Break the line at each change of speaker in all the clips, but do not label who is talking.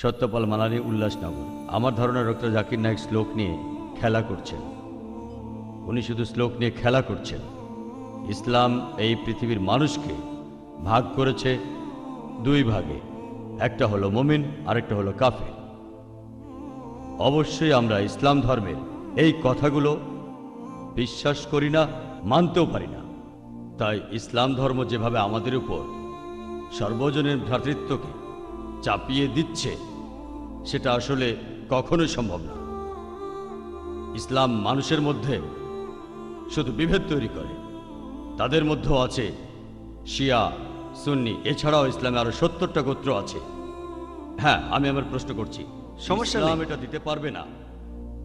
সত্যপাল মালানি, উল্লাসনগর। আমার ধারণা ডক্টর জাকির নায়েক শ্লোক নিয়ে খেলা করছেন। উনি শুধু শ্লোক নিয়ে খেলা করছেন। ইসলাম এই পৃথিবীর মানুষকে ভাগ করেছে দুই ভাগে, একটা হলো মুমিন, আরেকটা হলো কাফের। অবশ্যই আমরা ইসলাম ধর্মের এই কথাগুলো বিশ্বাস করি না, মানতেও পারি না। তাই ইসলাম ধর্ম যেভাবে আমাদের উপর সর্বজনীন ভ্রাতৃত্বকে চাপিয়ে দিচ্ছে, সেটা আসলে কখনোই সম্ভব না। ইসলাম মানুষের মধ্যে শুধু বিভেদ তৈরি করে। তাদের মধ্যেও আছে শিয়া, সুন্নি, এছাড়াও ইসলামে আরো 70টা গোত্র আছে। হ্যাঁ, আমি আমার প্রশ্ন করছি,
সমস্যা নেই।
ইসলাম এটা দিতে পারবে না।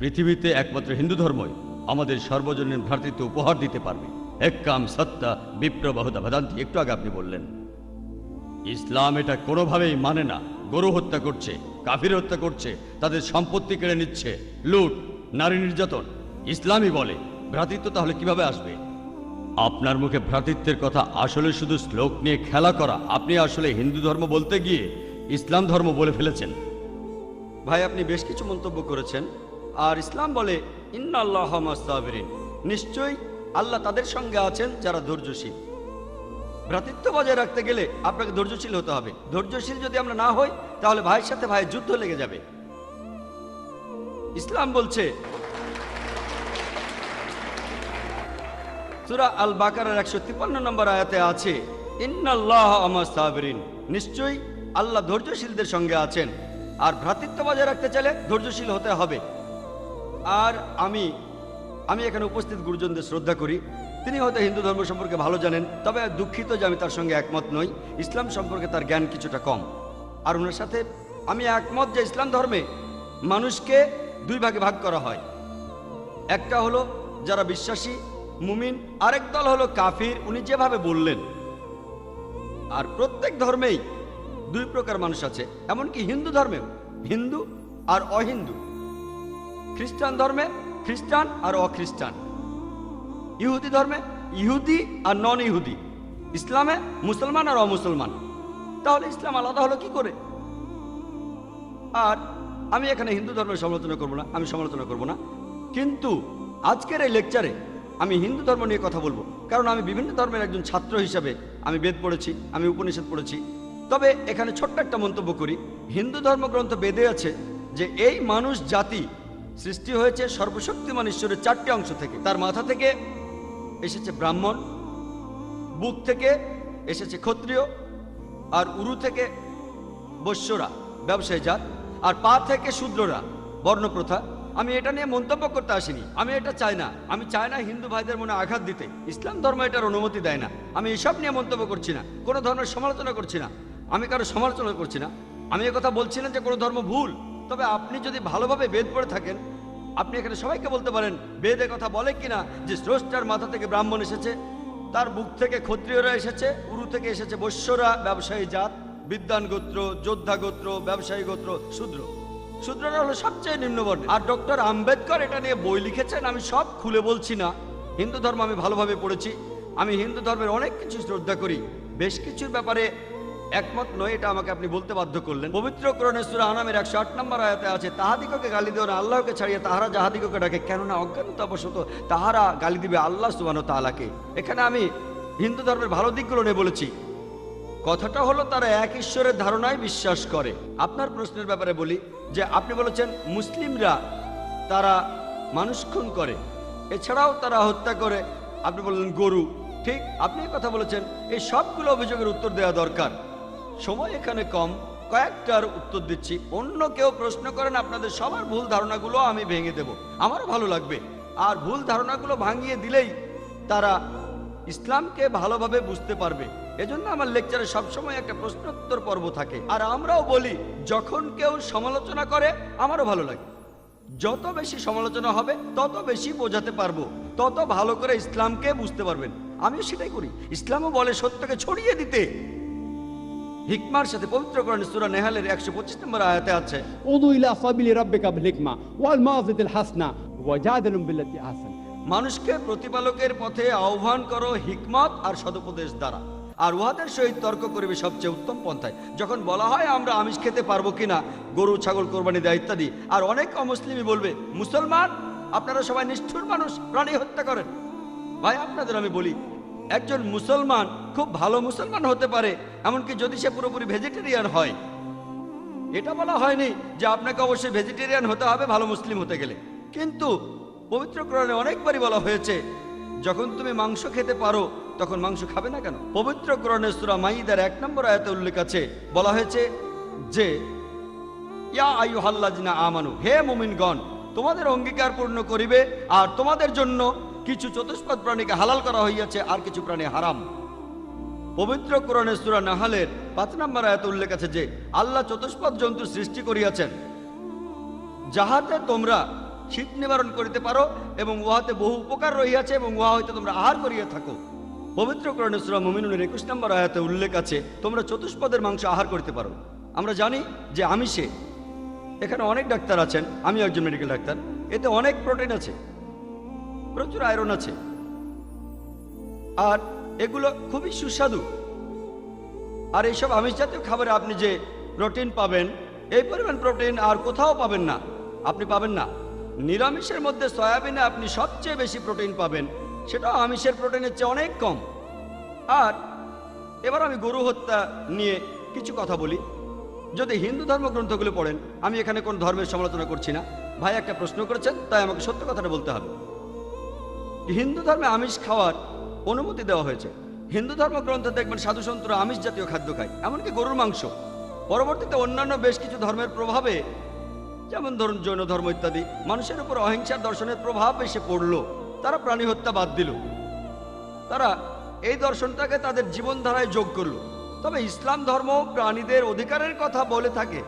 পৃথিবীতে একমাত্র হিন্দু ধর্মই আমাদের সর্বজনীন ভ্রাতৃত্ব উপহার দিতে পারবে। একাম সত্তা বিপ্রবাহুদা ভেদান্তি, একটু আগে আপনি বললেন। ইসলাম এটা কোনোভাবেই মানে না। গরু হত্যা করছে, কাফির হত্যা করছে, তাদের সম্পত্তি কেড়ে নিচ্ছে, লুট, নারী নির্যাতন। ইসলামই বলে ভ্রাতৃত্ব তাহলে কিভাবে আসবে? আপনার মুখে ভ্রাতৃত্বের কথা আসলে শুধু শ্লোক নিয়ে খেলা করা। আপনি আসলে হিন্দু ধর্ম বলতে গিয়ে ইসলাম ধর্ম বলে ফেলেছেন।
ভাই, আপনি বেশ কিছু মন্তব্য করেছেন। আর ইসলাম বলে ইন্নাল্লাহ মা'আস সাবিরিন, নিশ্চয়ই আল্লাহ তাদের সঙ্গে আছেন যারা ধৈর্যশীল। ভ্রাতৃত্ব বজায় রাখতে গেলে আপনাকে ধৈর্যশীল হতে হবে। ধৈর্যশীল যদি আমরা না হই, তাহলে ভাইয়ের সাথে ভাইয়ের যুদ্ধ লেগে যাবে। ইসলাম বলছে সূরা আল বাকারার 153 নম্বর আয়াতে আছে, ইন্নাল্লাহ মা'আস সাবিরিন, নিশ্চয়ই আল্লাহ ধৈর্যশীলদের সঙ্গে আছেন। আর ভ্রাতৃত্ব বজায় রাখতে চাইলে ধৈর্যশীল হতে হবে। আর আমি এখানে উপস্থিত গুরুজনদের শ্রদ্ধা করি। তিনি হয়তো হিন্দু ধর্ম সম্পর্কে ভালো জানেন, তবে দুঃখিত যে আমি তার সঙ্গে একমত নই। ইসলাম সম্পর্কে তার জ্ঞান কিছুটা কম। আর ওনার সাথে আমি একমত যে ইসলাম ধর্মে মানুষকে দুই ভাগে ভাগ করা হয়। একটা হলো যারা বিশ্বাসী মুমিন, আরেক দল হলো কাফির, উনি যেভাবে বললেন। আর প্রত্যেক ধর্মেই দুই প্রকার মানুষ আছে, এমনকি হিন্দু ধর্মেও হিন্দু আর অহিন্দু। খ্রিস্টান ধর্মে খ্রিস্টান আর অখ্রিস্টান, ইহুদি ধর্মে ইহুদি আর নন ইহুদি, ইসলামে মুসলমান আর অমুসলমান। তাহলে ইসলাম আলাদা হলো কি করে? আর আমি এখানে হিন্দু ধর্মের সমালোচনা করব না, আমি সমালোচনা করব না। কিন্তু আজকের এই লেকচারে আমি হিন্দু ধর্ম নিয়ে কথা বলবো, কারণ আমি বিভিন্ন ধর্মের একজন ছাত্র হিসাবে আমি বেদ পড়েছি, আমি উপনিষদ পড়েছি। তবে এখানে ছোট্ট একটা মন্তব্য করি। হিন্দু ধর্মগ্রন্থ বেদে আছে যে এই মানুষ জাতি সৃষ্টি হয়েছে সর্বশক্তিমান ঈশ্বরের 4টি অংশ থেকে। তার মাথা থেকে এসেছে ব্রাহ্মণ, বুক থেকে এসেছে ক্ষত্রিয়, আর উরু থেকে বৈশ্যরা ব্যবসায়ী জাত, আর পা থেকে শূদ্ররা বর্ণপ্রথা। আমি এটা নিয়ে মন্তব্য করতে আসিনি, আমি এটা চাই না। আমি চাই না হিন্দু ভাইদের মনে আঘাত দিতে। ইসলাম ধর্ম এটার অনুমতি দেয় না। আমি এসব নিয়ে মন্তব্য করছি না, কোনো ধর্মের সমালোচনা করছি না, আমি কারো সমালোচনা করছি না। আমি কথা বলছি না যে কোনো ধর্ম ভুল। তবে আপনি যদি ভালোভাবে বেদ পড়ে থাকেন, আপনি এখানে সবাইকে বলতে পারেন বেদ কথা বলে কিনা যে স্রষ্টার মাথা থেকে ব্রাহ্মণ এসেছে, তার বুক থেকে ক্ষত্রিয়রা এসেছে, উরু থেকে এসেছে বৈশ্যরা ব্যবসায়ী জাত, বিদ্বান গোত্র, যোদ্ধা গোত্র, ব্যবসায়ী গোত্র, শূদ্র। শূদ্ররা হলো সবচেয়ে নিম্নবর্ণ। আর ডক্টর আম্বেদকর এটা নিয়ে বই লিখেছেন। আমি সব খুলে বলছি না। হিন্দু ধর্ম আমি ভালোভাবে পড়েছি। আমি হিন্দু ধর্মের অনেক কিছু শ্রদ্ধা করি, বেশ কিছুর ব্যাপারে একমত নয়, এটা আমাকে আপনি বলতে বাধ্য করলেন। পবিত্র কোরআনে সূরা আনামের 108 নম্বর আয়াতে আছে, তাহাদিগকে গালি দিও না আল্লাহকে ছাড়িয়ে তাহারা যাহাদিগকে ডাকে, কেননা অজ্ঞানতাবশত তাহারা গালি দিবে আল্লাহ সুবহানাহু ওয়া তাআলাকে। এখানে আমি হিন্দু ধর্মের ভালো দিকগুলো নিয়ে বলেছি। কথাটা হলো তারা এক ঈশ্বরের ধারণায় বিশ্বাস করে। আপনার প্রশ্নের ব্যাপারে বলি যে আপনি বলেছেন মুসলিমরা তারা মানুষ খুন করে, এছাড়াও তারা হত্যা করে। আপনি বললেন গরু, ঠিক আপনি কথা বলেছেন। এই সবগুলো অভিযোগের উত্তর দেওয়া দরকার, সময় এখানে কম, কয়েকটার উত্তর দিচ্ছি। অন্য কেউ প্রশ্ন করেন, আপনাদের সবার ভুল ধারণাগুলো আমি ভেঙে দেব, আমারও ভালো লাগবে। আর ভুল ধারণাগুলো ভাঙিয়ে দিলেই তারা ইসলামকে ভালোভাবে বুঝতে পারবে। এজন্য আমার লেকচারে সবসময় একটা প্রশ্নোত্তর পর্ব থাকে। আর আমরাও বলি যখন কেউ সমালোচনা করে আমারও ভালো লাগে। যত বেশি সমালোচনা হবে তত বেশি বোঝাতে পারবো, তত ভালো করে ইসলামকে বুঝতে পারবেন। আমিও সেটাই করি। ইসলামও বলে সত্যকে ছড়িয়ে দিতে হিকমার সাথে। পবিত্র কোরআনে সূরা নেহালের 125 নম্বর আয়াতে আছে,
উদু ইলা সাবিলি রাব্বিকা বিল হিকমা ওয়াল মাউযিতিল হাসনা ওয়াজাদিলুম বিল্লাতি আহসান।
মানুষকে প্রতিপালকের পথে আহ্বান করো হিকমত আর সদুপদেশ দ্বারা। আর উহাদের সহিত তর্ক করিবে সবচেয়ে উত্তম পন্থায়। যখন বলা হয় আমরা আমিষ খেতে পারবো কিনা, গরু ছাগল কোরবানি দেয় ইত্যাদি, আর অনেক অমুসলিমই বলবে মুসলমান আপনারা সবাই নিষ্ঠুর মানুষ, প্রাণী হত্যা করেন। ভাই আপনাদের আমি বলি, একজন মুসলমান খুব ভালো মুসলমান হতে পারে, এমনকি যদি সে পুরোপুরি ভেজিটেরিয়ান হয়। এটা বলা হয়নি যে আপনাকে অবশ্যই ভেজিটেরিয়ান হতে হবে ভালো মুসলিম হতে গেলে, কিন্তু পবিত্র কোরআনে অনেকবারই বলা হয়েছে যখন তুমি মাংস খেতে পারো তখন মাংস খাবে না কেন। পবিত্র কোরআনে সূরা মাইদার 1 নম্বর আয়াতে উল্লেখ আছে, বলা হয়েছে যে ইয়া আইয়ুহাল্লাযিনা আমানু, হে মুমিনগণ, তোমাদের অঙ্গীকার পূর্ণ করিবে, আর তোমাদের জন্য কিছু চতুষ্পদ প্রাণীকে হালাল করা হইয়াছে আর কিছু প্রাণী হারাম। পবিত্র কোরআনে সূরা নাহালের 5 নম্বর আয়াতে উল্লেখ আছে যে আল্লাহ চতুষ্পদ জন্তু সৃষ্টি করিয়াছেন যাহাতে তোমরা শীত নিবারণ করিতে পারো, এবং উহাতে বহু উপকার রহিয়াছে, এবং উহা হইতে তোমরা আহার করিয়া থাকো। পবিত্র কোরআনে সূরা মুমিনুনের 21 নম্বর আয়াতে উল্লেখ আছে তোমরা চতুষ্পদের মাংস আহার করতে পারো। আমরা জানি যে আমিষে, এখানে অনেক ডাক্তার আছেন, আমি একজন মেডিকেল ডাক্তার, এতে অনেক প্রোটিন আছে, প্রচুর আয়রন আছে, আর এগুলো খুবই সুস্বাদু। আর এইসব আমিষ জাতীয় খাবারে আপনি যে প্রোটিন পাবেন, এই পরিমাণ প্রোটিন আর কোথাও পাবেন না, আপনি পাবেন না। নিরামিষের মধ্যে সয়াবিনে আপনি সবচেয়ে বেশি প্রোটিন পাবেন, সেটাও আমিষের প্রোটিনের চেয়ে অনেক কম। আর এবার আমি গরু হত্যা নিয়ে কিছু কথা বলি। যদি হিন্দু ধর্মগ্রন্থগুলো পড়েন, আমি এখানে কোন ধর্মের সমালোচনা করছি না, ভাই একটা প্রশ্ন করেছেন তাই আমাকে সত্য কথাটা বলতে হবে। হিন্দু ধর্মে আমিষ খাওয়ার অনুমতি দেওয়া হয়েছে। হিন্দু ধর্মগ্রন্থে দেখবেন সাধু সন্তরা আমিষ জাতীয় খাদ্য খায়, এমনকি গরুর মাংস। পরবর্তীতে অন্যান্য বেশ কিছু ধর্মের প্রভাবে, যেমন ধরুন জৈন ধর্ম ইত্যাদি, মানুষের উপর অহিংসার দর্শনের প্রভাব এসে পড়লো, তারা প্রাণী হত্যা বাদ দিল, তারা এই দর্শনটাকে তাদের জীবনধারায় যোগ করলো। তবে ইসলাম ধর্ম প্রাণীদের অধিকারের কথা বলে থাকে।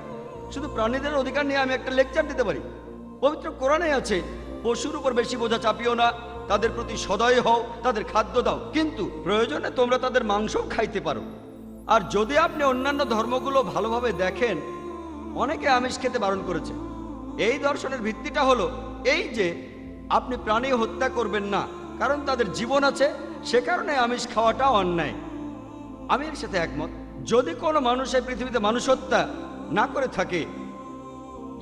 শুধু প্রাণীদের অধিকার নিয়ে আমি একটা লেকচার দিতে পারি। পবিত্র কোরআনে আছে পশুর উপর বেশি বোঝা চাপিও না, তাদের প্রতি সদয় হও, তাদের খাদ্য দাও, কিন্তু প্রয়োজনে তোমরা তাদের মাংসও খাইতে পারো। আর যদি আপনি অন্যান্য ধর্মগুলো ভালোভাবে দেখেন, অনেকে আমিষ খেতে বারণ করেছে। এই দর্শনের ভিত্তিটা হলো এই যে আপনি প্রাণী হত্যা করবেন না, কারণ তাদের জীবন আছে, সে কারণে আমিষ খাওয়াটা অন্যায়। আমি এর সাথে একমত। যদি কোনো মানুষ এই পৃথিবীতে মানুষ হত্যা না করে থাকে,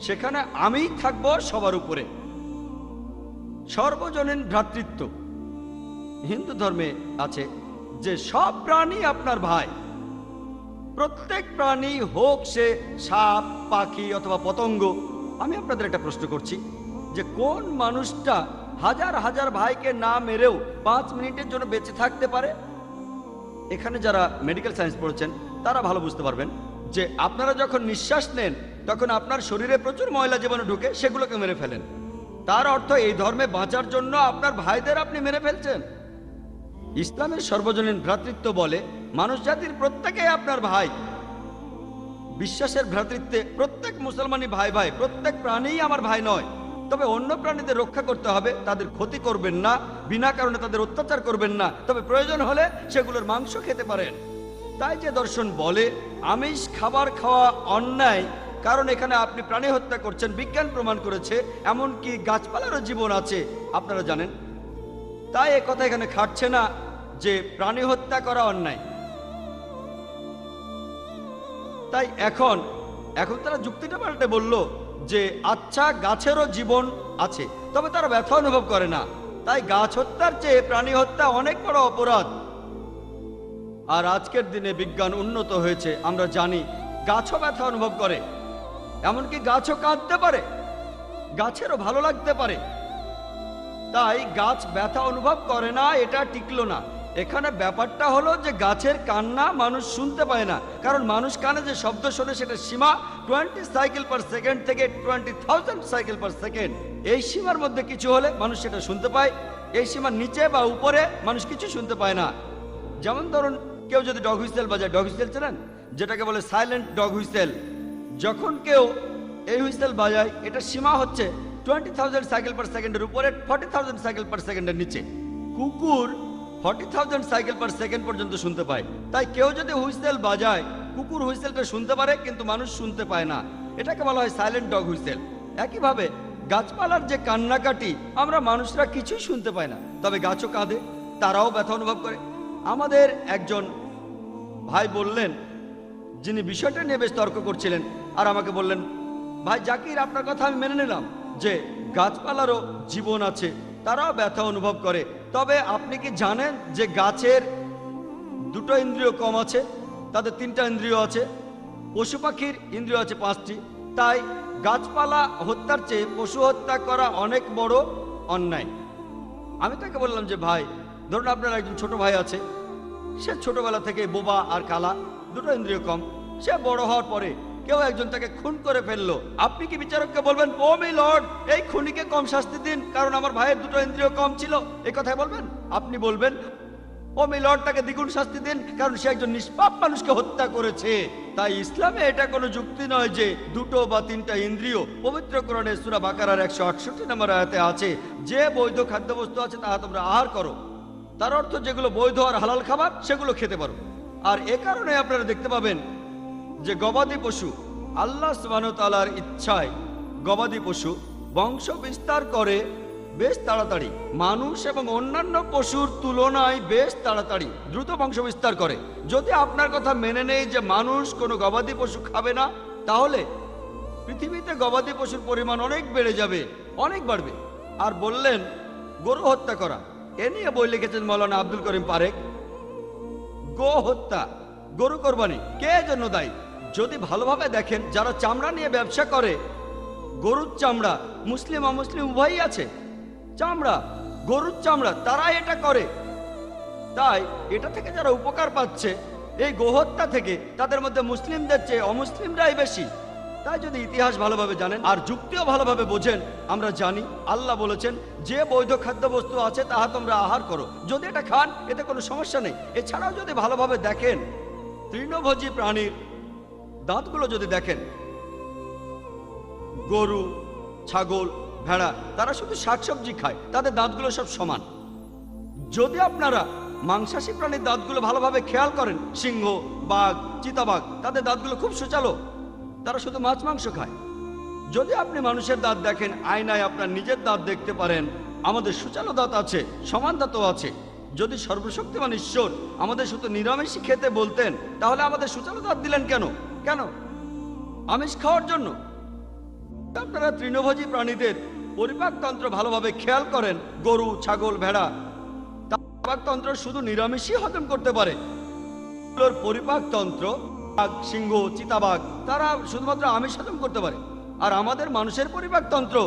সেখানে আমিই থাকবো সবার উপরে। সর্বজনীন ভ্রাতৃত্ব হিন্দু ধর্মে আছে যে সব প্রাণী আপনার ভাই। প্রত্যেক প্রাণী হোক সে সাপ, পাখি অথবা পতঙ্গ। আমি আপনাদের একটা প্রশ্ন করছি যে কোন মানুষটা হাজার হাজার ভাইকে না মেরেও 5 মিনিটের জন্য বেঁচে থাকতে পারে? এখানে যারা মেডিকেল সায়েন্স পড়েছেন তারা ভালো বুঝতে পারবেন যে আপনারা যখন নিঃশ্বাস নেন তখন আপনার শরীরে প্রচুর ময়লা জীবাণু ঢুকে, সেগুলোকে মেরে ফেলেন। তার অর্থ এই ধর্মে বাঁচার জন্য আপনার ভাইদের আপনি মেরে ফেলছেন। ইসলামের সর্বজনীন ভ্রাতৃত্ব বলে মানুষ জাতির প্রত্যেকেই আপনার ভাই। বিশ্বাসের ভ্রাতৃত্বে প্রত্যেক মুসলমানই ভাই ভাই, প্রত্যেক প্রাণীই আমার ভাই নয়। তবে অন্য প্রাণীদের রক্ষা করতে হবে, তাদের ক্ষতি করবেন না, বিনা কারণে তাদের অত্যাচার করবেন না, তবে প্রয়োজন হলে সেগুলোর মাংস খেতে পারেন। তাই যে দর্শন বলে আমিষ খাবার খাওয়া অন্যায়, কারণ এখানে আপনি প্রাণী হত্যা করছেন, বিজ্ঞান প্রমাণ করেছে। এমনকি গাছপালারও জীবন আছে, আপনারা জানেন। তাই এ কথা এখানে খাটছে না যে প্রাণী হত্যা করা অন্যায়। তাই এখন তারা যুক্তিটা পাল্টে বলল যে আচ্ছা, গাছেরও জীবন আছে, তবে তারা ব্যথা অনুভব করে না, তাই গাছ হত্যার চেয়ে প্রাণী হত্যা অনেক বড় অপরাধ। আর আজকের দিনে বিজ্ঞান উন্নত হয়েছে, আমরা জানি গাছও ব্যথা অনুভব করে, এমনকি গাছও কাঁদতে পারে, গাছেরও ভালো লাগতে পারে। তাই গাছ ব্যথা অনুভব করে না, এটা টিকলো না। এখানে ব্যাপারটা হলো যে গাছের কান্না মানুষ শুনতে পায় না, কারণ মানুষ কানে যে শব্দ শোনে সেটা সীমা 20 সাইকেল পার সেকেন্ড থেকে 20,000 সাইকেল পার সেকেন্ড। এই সীমার মধ্যে কিছু হলে মানুষ সেটা শুনতে পায়, এই সীমার নিচে বা উপরে মানুষ কিছু শুনতে পায় না। যেমন ধরুন কেউ যদি ডগ হুইসেল বাজায়, ডগ হুইসেল চেনেন, যেটাকে বলে সাইলেন্ট ডগ হুইসেল। যখন কেউ এই হুইসেল বাজায়, এটা সীমা হচ্ছে 20,000 সাইকেল পার সেকেন্ডের উপরে, 40,000 সাইকেল পার সেকেন্ডের নিচে। কুকুর 40,000 সাইকেল পার সেকেন্ড পর্যন্ত শুনতে পায়। তাই কেউ যদি হুইসেল বাজায়, কুকুর হুইসেলটা শুনতে পারে কিন্তু মানুষ শুনতে পায় না, এটাকে বলা হয় সাইলেন্ট ডগ হুইসেল। একইভাবে গাছপালার যে কান্নাকাটি আমরা মানুষরা কিছুই শুনতে পায় না, তবে গাছও কাঁদে, তারাও ব্যথা অনুভব করে। আমাদের একজন ভাই বললেন, যিনি বিষয়টা নিয়ে বেশ তর্ক করছিলেন, আর আমাকে বললেন, ভাই জাকির, আপনার কথা আমি মেনে নিলাম যে গাছপালারও জীবন আছে, তারাও ব্যথা অনুভব করে, তবে আপনি কি জানেন যে গাছের দুটো ইন্দ্রিয় কম আছে, তাদের তিনটা ইন্দ্রিয় আছে, পশু পাখির ইন্দ্রিয় আছে 5টি। তাই গাছপালা হত্যার চেয়ে পশু হত্যা করা অনেক বড় অন্যায়। আমি তাকে বললাম যে ভাই, ধরুন আপনার একজন ছোট ভাই আছে, সে ছোটবেলা থেকে বোবা আর কালা, দুটো ইন্দ্রিয় কম, সে বড় হওয়ার পরে কেউ একজন তাকে খুন করে ফেললো, আপনি কি বিচারককে বলবেন, ও মাই লর্ড, এই খুনিকে কম শাস্তি দিন কারণ আমার ভাইয়ের দুটো ইন্দ্রিয় কম ছিল, এই কথাই বলবেন? আপনি বলবেন, ও মাই লর্ড, তাকে দ্বিগুণ শাস্তি দিন কারণ সে একজন নিষ্পাপ মানুষকে হত্যা করেছে। তাই ইসলামে এটা কোনো যুক্তি নয় যে দুটো বা তিনটা ইন্দ্রিয়। পবিত্র কোরআনে সূরা বাকারার 168 নম্বর আয়াতে আছে, যে বৈধ খাদ্যবস্তু আছে তাহা তোমরা আহার করো। তার অর্থ যেগুলো বৈধ আর হালাল খাবার সেগুলো খেতে পারো। আর এ কারণে আপনারা দেখতে পাবেন যে গবাদি পশু, আল্লাহ সুবহানাহু ওয়া তাআলার ইচ্ছায় গবাদি পশু বংশ বিস্তার করে বেশ তাড়াতাড়ি, মানুষ এবং অন্যান্য পশুর তুলনায় বেশ তাড়াতাড়ি দ্রুত বংশ বিস্তার করে। যদি আপনার কথা মেনে নেই যে মানুষ কোনো গবাদি পশু খাবে না, তাহলে পৃথিবীতে গবাদি পশুর পরিমাণ অনেক বেড়ে যাবে, অনেক বাড়বে। আর বললেন গরু হত্যা করা, এ নিয়ে বই লিখেছেন মাওলানা আব্দুল করিম পারেক। গো হত্যা, গরু কোরবানি কে জন্য দায়ী? যদি ভালোভাবে দেখেন, যারা চামড়া নিয়ে ব্যবসা করে, গরুর চামড়া মুসলিম অমুসলিম উভয়ই আছে, চামড়া, গরুর চামড়া, তারা এটা করে। তাই এটা থেকে যারা উপকার পাচ্ছে এই গোহত্যা থেকে, তাদের মধ্যে মুসলিমদের চেয়ে অমুসলিমরাই বেশি। তাই যদি ইতিহাস ভালোভাবে জানেন আর যুক্তিও ভালোভাবে বোঝেন, আমরা জানি আল্লাহ বলেছেন যে বৈধ খাদ্যবস্তু আছে তাহা তোমরা আহার করো, যদি এটা খান এতে কোনো সমস্যা নেই। এছাড়াও যদি ভালোভাবে দেখেন, তৃণভোজী প্রাণীর দাঁতগুলো যদি দেখেন, গরু, ছাগল, ভেড়া, তারা শুধু শাকসবজি খায়, তাদের দাঁতগুলো সব সমান। যদি আপনারা মাংসাশী প্রাণীর দাঁতগুলো ভালোভাবে খেয়াল করেন, সিংহ, বাঘ, চিতাবাঘ, তাদের দাঁতগুলো খুব সুচালো, তারা শুধু মাছ মাংস খায়। যদি আপনি মানুষের দাঁত দেখেন, আয়নায় আপনার নিজের দাঁত দেখতে পারেন, আমাদের সুচালো দাঁত আছে, সমান দাঁতও আছে। যদি সর্বশক্তিমান ঈশ্বর আমাদের শুধু নিরামিষই খেতে বলতেন, তাহলে আমাদের সুচালো দাঁত দিলেন কেন? কেন? আমিষ খাওয়ার জন্য। আপনারা তৃণভোজী প্রাণীদের পরিপাকতন্ত্র ভালোভাবে খেয়াল করেন, গরু, ছাগল, ভেড়া, পরিপাকতন্ত্র শুধু নিরামিষই হজম করতে পারে। পরিপাকতন্ত্র, বাঘ, সিংহ, চিতাবাঘ, তারা শুধুমাত্র আমিষ হজম করতে পারে। আর আমাদের মানুষের পরিপাকতন্ত্র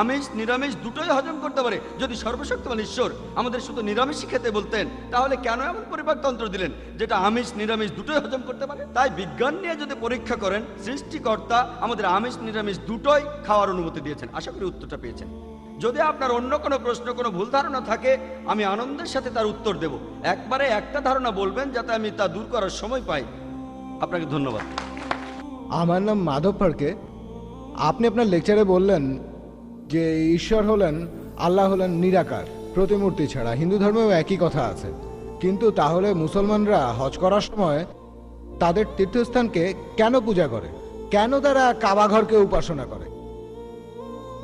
আমিষ নিরামিষ দুটোই হজম করতে পারে। যদি সর্বশক্তিমান ঈশ্বর আমাদের শুধু নিরামিষই খেতে বলতেন, তাহলে কেন এমন পরিপাকতন্ত্র দিলেন যেটা আমিষ নিরামিষ দুটোই হজম করতে পারে? তাই বিজ্ঞান নিয়ে যদি পরীক্ষা করেন, সৃষ্টিকর্তা আমাদের আমিষ নিরামিষ দুটোই খাওয়ার অনুমতি দিয়েছেন। আশা করি উত্তরটা পেয়েছেন। যদি আপনার অন্য কোনো প্রশ্ন, কোনো ভুল ধারণা থাকে, আমি আনন্দের সাথে তার উত্তর দেব। একবারে একটা ধারণা বলবেন যাতে আমি তা দূর করার সময় পাই। আপনাকে ধন্যবাদ।
আমার নাম মাধব ফাড়কে। আপনি আপনার লেকচারে বললেন যে ঈশ্বর হলেন, আল্লাহ হলেন নিরাকার, প্রতিমূর্তি ছাড়া। হিন্দু ধর্মেও একই কথা আছে। কিন্তু তাহলে মুসলমানরা হজ করার সময় তাদের তীর্থস্থানকে কেন পূজা করে? কেন তারা কাবা ঘরকে উপাসনা করে?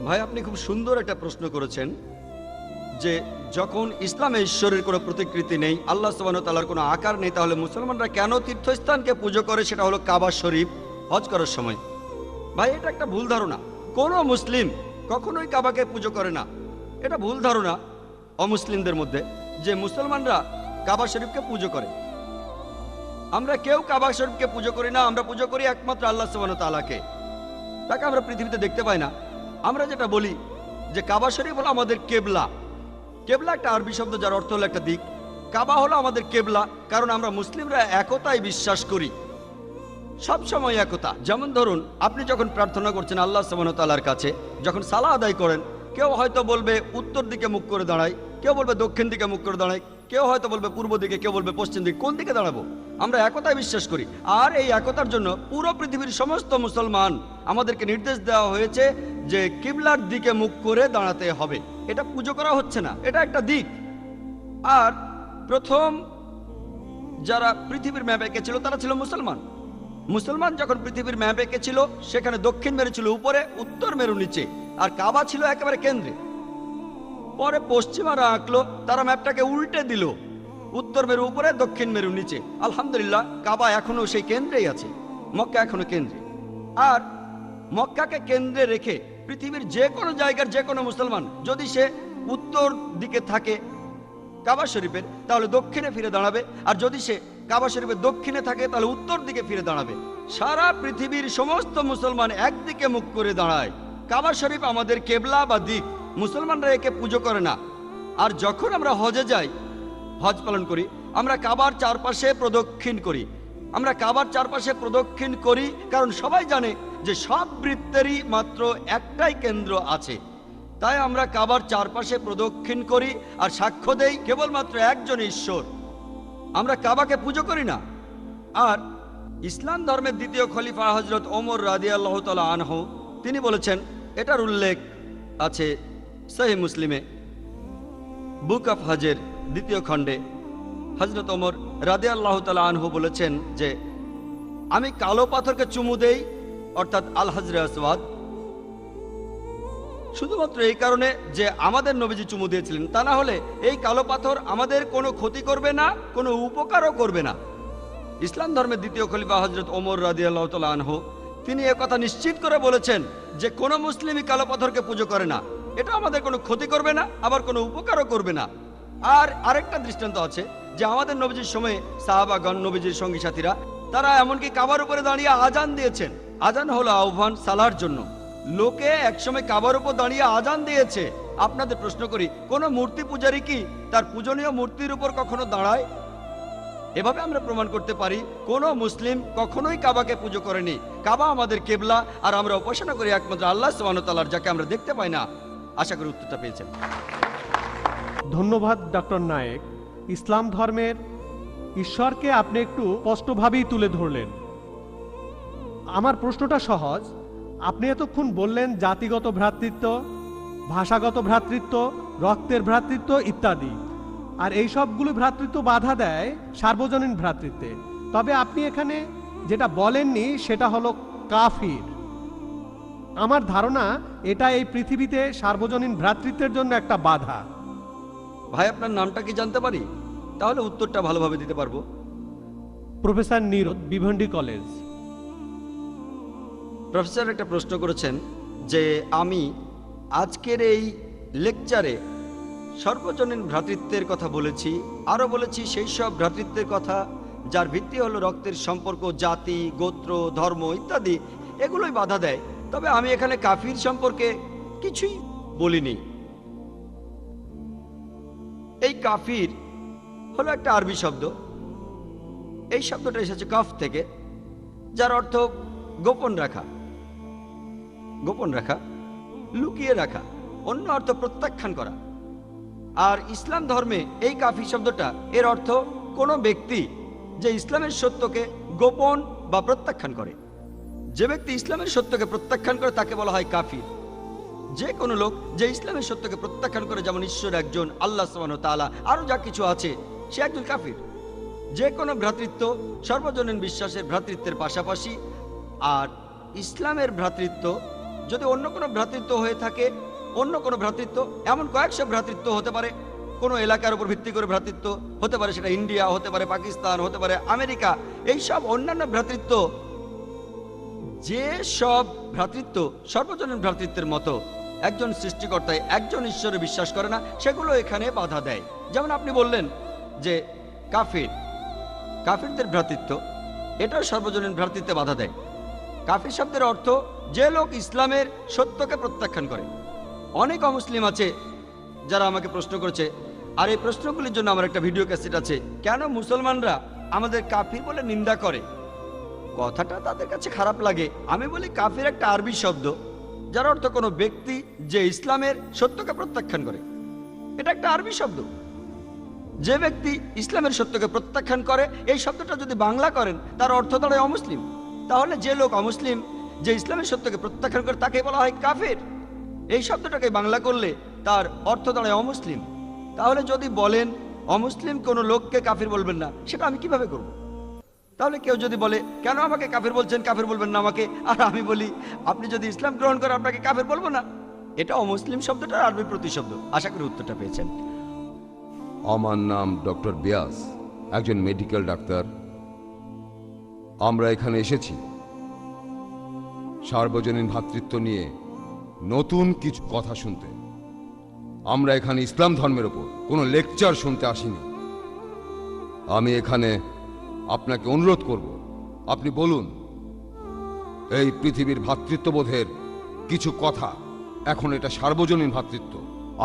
ভাই, আপনি খুব সুন্দর একটা প্রশ্ন করেছেন যে যখন ইসলামে ঈশ্বরের কোনো প্রতিকৃতি নেই, আল্লাহ সুবহানাহু ওয়া তাআলার কোনো আকার নেই, তাহলে মুসলমানরা কেন তীর্থস্থানকে পুজো করে? সেটা হলো কাবা শরীফ হজ করার সময়। ভাই, এটা একটা ভুল ধারণা। কোনো মুসলিম কখনোই কাবাকে পুজো করে না। এটা ভুল ধারণা অমুসলিমদের মধ্যে যে মুসলমানরা কাবা শরীফকে পুজো করে। আমরা কেউ কাবা শরীফকে পুজো করি না। আমরা পুজো করি একমাত্র আল্লাহ সুবহানাহু ওয়া তাআলাকে। তাকে আমরা পৃথিবীতে দেখতে পাই না। আমরা যেটা বলি যে কাবা শরীফ হলো আমাদের কেবলা। কেবলা একটা আরবি শব্দ যার অর্থ হলো একটা দিক। কাবা হলো আমাদের কেবলা, কারণ আমরা মুসলিমরা একতায় বিশ্বাস করি, সব সময় একতা। যেমন ধরুন, আপনি যখন প্রার্থনা করছেন আল্লাহ সুবহানাহু ওয়া তাআলার কাছে, যখন সালাহ আদায় করেন, কেউ হয়তো বলবে উত্তর দিকে মুখ করে দাঁড়ায়, কেউ বলবে দক্ষিণ দিকে মুখ করে দাঁড়ায়, কেউ হয়তো বলবে পূর্ব দিকে, কেউ বলবে পশ্চিম দিকে। কোন দিকে দাঁড়াবো? আমরা একতায় বিশ্বাস করি। আর এই একতার জন্য পুরো পৃথিবীর সমস্ত মুসলমান আমাদেরকে নির্দেশ দেওয়া হয়েছে যে কিবলার দিকে মুখ করে দাঁড়াতে হবে। এটা পুজো করা হচ্ছে না, এটা একটা দিক। আর প্রথম যারা পৃথিবীর ম্যাপ এঁকেছিল তারা ছিল মুসলমান। মুসলমান যখন পৃথিবীর ম্যাপ এঁকেছিল, সেখানে দক্ষিণ মেরু ছিল উপরে, উত্তর মেরু নিচে, আর কাবা ছিল একেবারে কেন্দ্রে। পরে পশ্চিমারা আঁকলো, তারা ম্যাপটাকে উল্টে দিল। উত্তর মেরু উপরে, দক্ষিণ মেরু নিচে। আলহামদুলিল্লাহ, কাবা এখনো সেই কেন্দ্রেই আছে, মক্কা এখনো কেন্দ্রে। আর মক্কাকে কেন্দ্রে রেখে পৃথিবীর যে কোনো জায়গার যে কোনো মুসলমান যদি সে উত্তর দিকে থাকে কাবা শরীফের, তাহলে দক্ষিণে ফিরে দাঁড়াবে। আর যদি সে কাবা শরীফের দক্ষিণে থাকে তাহলে উত্তর দিকে ফিরে দাঁড়াবে। সারা পৃথিবীর সমস্ত মুসলমান একদিকে মুখ করে দাঁড়ায়। কাবা শরীফ আমাদের কেবলা বা দিক, মুসলমানরা একে পুজো করে না। আর যখন আমরা হজে যাই, হজ পালন করি, আমরা কাবার চারপাশে প্রদক্ষিণ করি। আমরা কাবার চারপাশে প্রদক্ষিণ করি কারণ সবাই জানে যে সব বৃত্তেরই মাত্র একটাই কেন্দ্র আছে। তাই আমরা কাবার চারপাশে প্রদক্ষিণ করি আর সাক্ষ্য দেই কেবলমাত্র একজন ঈশ্বর। আমরা কাবাকে পুজো করি না। আর ইসলাম ধর্মের দ্বিতীয় খলিফা হযরত ওমর রাদিয়াল্লাহু তাআলা আনহু তিনি বলেছেন, এটার উল্লেখ আছে সহিহ মুসলিমে, বুক অফ হজের দ্বিতীয় খণ্ডে। হযরত ওমর রাদিয়াল্লাহু তাআলা আনহু বলেছেন যে আমি কালো পাথরকে চুমু দেই, অর্থাৎ আল হাজরে আসওয়াদ, শুধুমাত্র এই কারণে যে আমাদের নবীজি চুমু দিয়েছিলেন। তা না হলে এই কালো পাথর আমাদের কোনো ক্ষতি করবে না, কোনো উপকারও করবে না। ইসলাম ধর্মের দ্বিতীয় খলিফা হযরত ওমর রাদিয়াল্লাহু তাআলা আনহু তিনি একথা নিশ্চিত করে বলেছেন যে কোনো মুসলিমই কালো পাথরকে পুজো করে না, এটা আমাদের কোনো ক্ষতি করবে না, আবার কোনো উপকারও করবে না। আর আরেকটা দৃষ্টান্ত আছে যে আমাদের নবীজির সময়ে সাহাবাগণ, নবীজির সঙ্গী সাথীরা, তারা এমনকি কাবার উপরে দাঁড়িয়ে আজান দিয়েছেন। আজান হলো আহ্বান সালার জন্য। লোকে একসময় কাবার উপর দাঁড়িয়ে আজান দিয়েছে। আপনাদের প্রশ্ন করি, কোন মূর্তি পূজারী কি তার পূজনীয় মূর্তির উপর কখনো দাঁড়ায়? এভাবে আমরা প্রমাণ করতে পারি কোনো মুসলিম কখনোই কাবাকে পুজো করেনি। কাবা আমাদের কেবলা, আর আমরা উপাসনা করি একমাত্র আল্লাহ সুবহানাহু ওয়া তাআলার, যাকে আমরা দেখতে পাই না। আশা করি উত্তরটা পেয়েছেন।
ধন্যবাদ ডক্টর নায়েক। ইসলাম ধর্মের ঈশ্বরকে আপনি একটু স্পষ্টভাবেই তুলে ধরলেন। আমার প্রশ্নটা সহজ। আপনি এতক্ষণ বললেন জাতিগত ভ্রাতৃত্ব, ভাষাগত ভ্রাতৃত্ব, রক্তের ভ্রাতৃত্ব ইত্যাদি, আর এই সবগুলো ভ্রাতৃত্ব বাধা দেয় সার্বজনীন ভ্রাতৃত্বে। তবে আপনি এখানে যেটা বলেননি সেটা হলো কাফির। আমার ধারণা এটা এই পৃথিবীতে সার্বজনীন ভ্রাতৃত্বের জন্য একটা বাধা।
ভাই, আপনার নামটা কি জানতে পারি? তাহলে উত্তরটা ভালোভাবে দিতে পারবো।
প্রফেসর নিরোদ, ভিভেন্ডি কলেজ।
প্রফেসর একটা প্রশ্ন করেছেন যে আমি আজকের এই লেকচারে সর্বজনীন ভ্রাতৃত্বের কথা বলেছি, আরও বলেছি সেই সব ভ্রাতৃত্বের কথা যার ভিত্তি হলো রক্তের সম্পর্ক, জাতি, গোত্র, ধর্ম ইত্যাদি, এগুলোই বাধা দেয়। তবে আমি এখানে কাফির সম্পর্কে কিছুই বলিনি। এই কাফির হলো একটা আরবি শব্দ। এই শব্দটা এসেছে কাফ থেকে, যার অর্থ গোপন রাখা, গোপন রাখা, লুকিয়ে রাখা, অন্য অর্থ প্রত্যাখ্যান করা। আর ইসলাম ধর্মে এই কাফির শব্দটা এর অর্থ কোনো ব্যক্তি যে ইসলামের সত্যকে গোপন বা প্রত্যাখ্যান করে। যে ব্যক্তি ইসলামের সত্যকে প্রত্যাখ্যান করে তাকে বলা হয় কাফির। যে কোনো লোক যে ইসলামের সত্যকে প্রত্যাখ্যান করে, যেমন ঈশ্বর একজন, আল্লাহ সুবহানাহু ওয়া তাআলা, আরও যা কিছু আছে, সে একজন কাফির। যে কোনো ভ্রাতৃত্ব সর্বজনীন বিশ্বাসের ভ্রাতৃত্বের পাশাপাশি, আর ইসলামের ভ্রাতৃত্ব যদি অন্য কোনো ভ্রাতৃত্ব হয়ে থাকে, অন্য কোনো ভ্রাতৃত্ব, এমন কয়েকশো ভ্রাতৃত্ব হতে পারে, কোনো এলাকার উপর ভিত্তি করে ভ্রাতৃত্ব হতে পারে, সেটা ইন্ডিয়া হতে পারে, পাকিস্তান হতে পারে, আমেরিকা, এই সব অন্যান্য ভ্রাতৃত্ব, যে সব ভ্রাতৃত্ব সর্বজনীন ভ্রাতৃত্বের মতো একজন সৃষ্টিকর্তায়, একজন ঈশ্বরে বিশ্বাস করে না, সেগুলো এখানে বাধা দেয়। যেমন আপনি বললেন যে কাফির, কাফিরদের ভ্রাতৃত্ব, এটাও সর্বজনীন ভ্রাতৃত্বে বাধা দেয়। কাফির শব্দের অর্থ যে লোক ইসলামের সত্যকে প্রত্যাখ্যান করে। অনেক অমুসলিম আছে যারা আমাকে প্রশ্ন করেছে, আর এই প্রশ্নগুলির জন্য আমার একটা ভিডিও ক্যাসেট আছে, কেন মুসলমানরা আমাদের কাফির বলে নিন্দা করে। কথাটা তাদের কাছে খারাপ লাগে। আমি বলি কাফির একটা আরবি শব্দ যার অর্থ কোনো ব্যক্তি যে ইসলামের সত্যকে প্রত্যাখ্যান করে। এটা একটা আরবি শব্দ। যে ব্যক্তি ইসলামের সত্যকে প্রত্যাখ্যান করে, এই শব্দটা যদি বাংলা করেন তার অর্থ দাঁড়ায় অমুসলিম। তাহলে যে লোক অমুসলিম যে ইসলামের সত্যকে প্রত্যাখ্যান করে তাকে বলা হয় কাফির। এই শব্দটাকে বাংলা করলে তার অর্থ দাঁড়ায় অমুসলিম। তাহলে যদি বলেন অমুসলিম কোনো লোককে কাফির বলবেন না, সেটা আমি কিভাবে করব? তাহলে কেউ যদি বলে কেন আমাকে কাফির বলছেন, কাফির বলবেন না আমাকে, আর আমি বলি আপনি যদি ইসলাম গ্রহণ করেন আপনাকে কাফির বলবো না, এটা অমুসলিম শব্দটার আরবি প্রতিশব্দ। আশা করি উত্তরটা পেয়েছেন।
আমার নাম ডক্টর বিয়াস, একজন মেডিকেল ডাক্তার। আমরা এখানে এসেছি সার্বজনীন ভ্রাতৃত্ব নিয়ে নতুন কিছু কথা শুনতে। আমরা এখানে ইসলাম ধর্মের ওপর কোনো লেকচার শুনতে আসিনি। আমি এখানে আপনাকে অনুরোধ করব, আপনি বলুন এই পৃথিবীর ভ্রাতৃত্ববোধের কিছু কথা। এখন এটা সার্বজনীন ভ্রাতৃত্ব।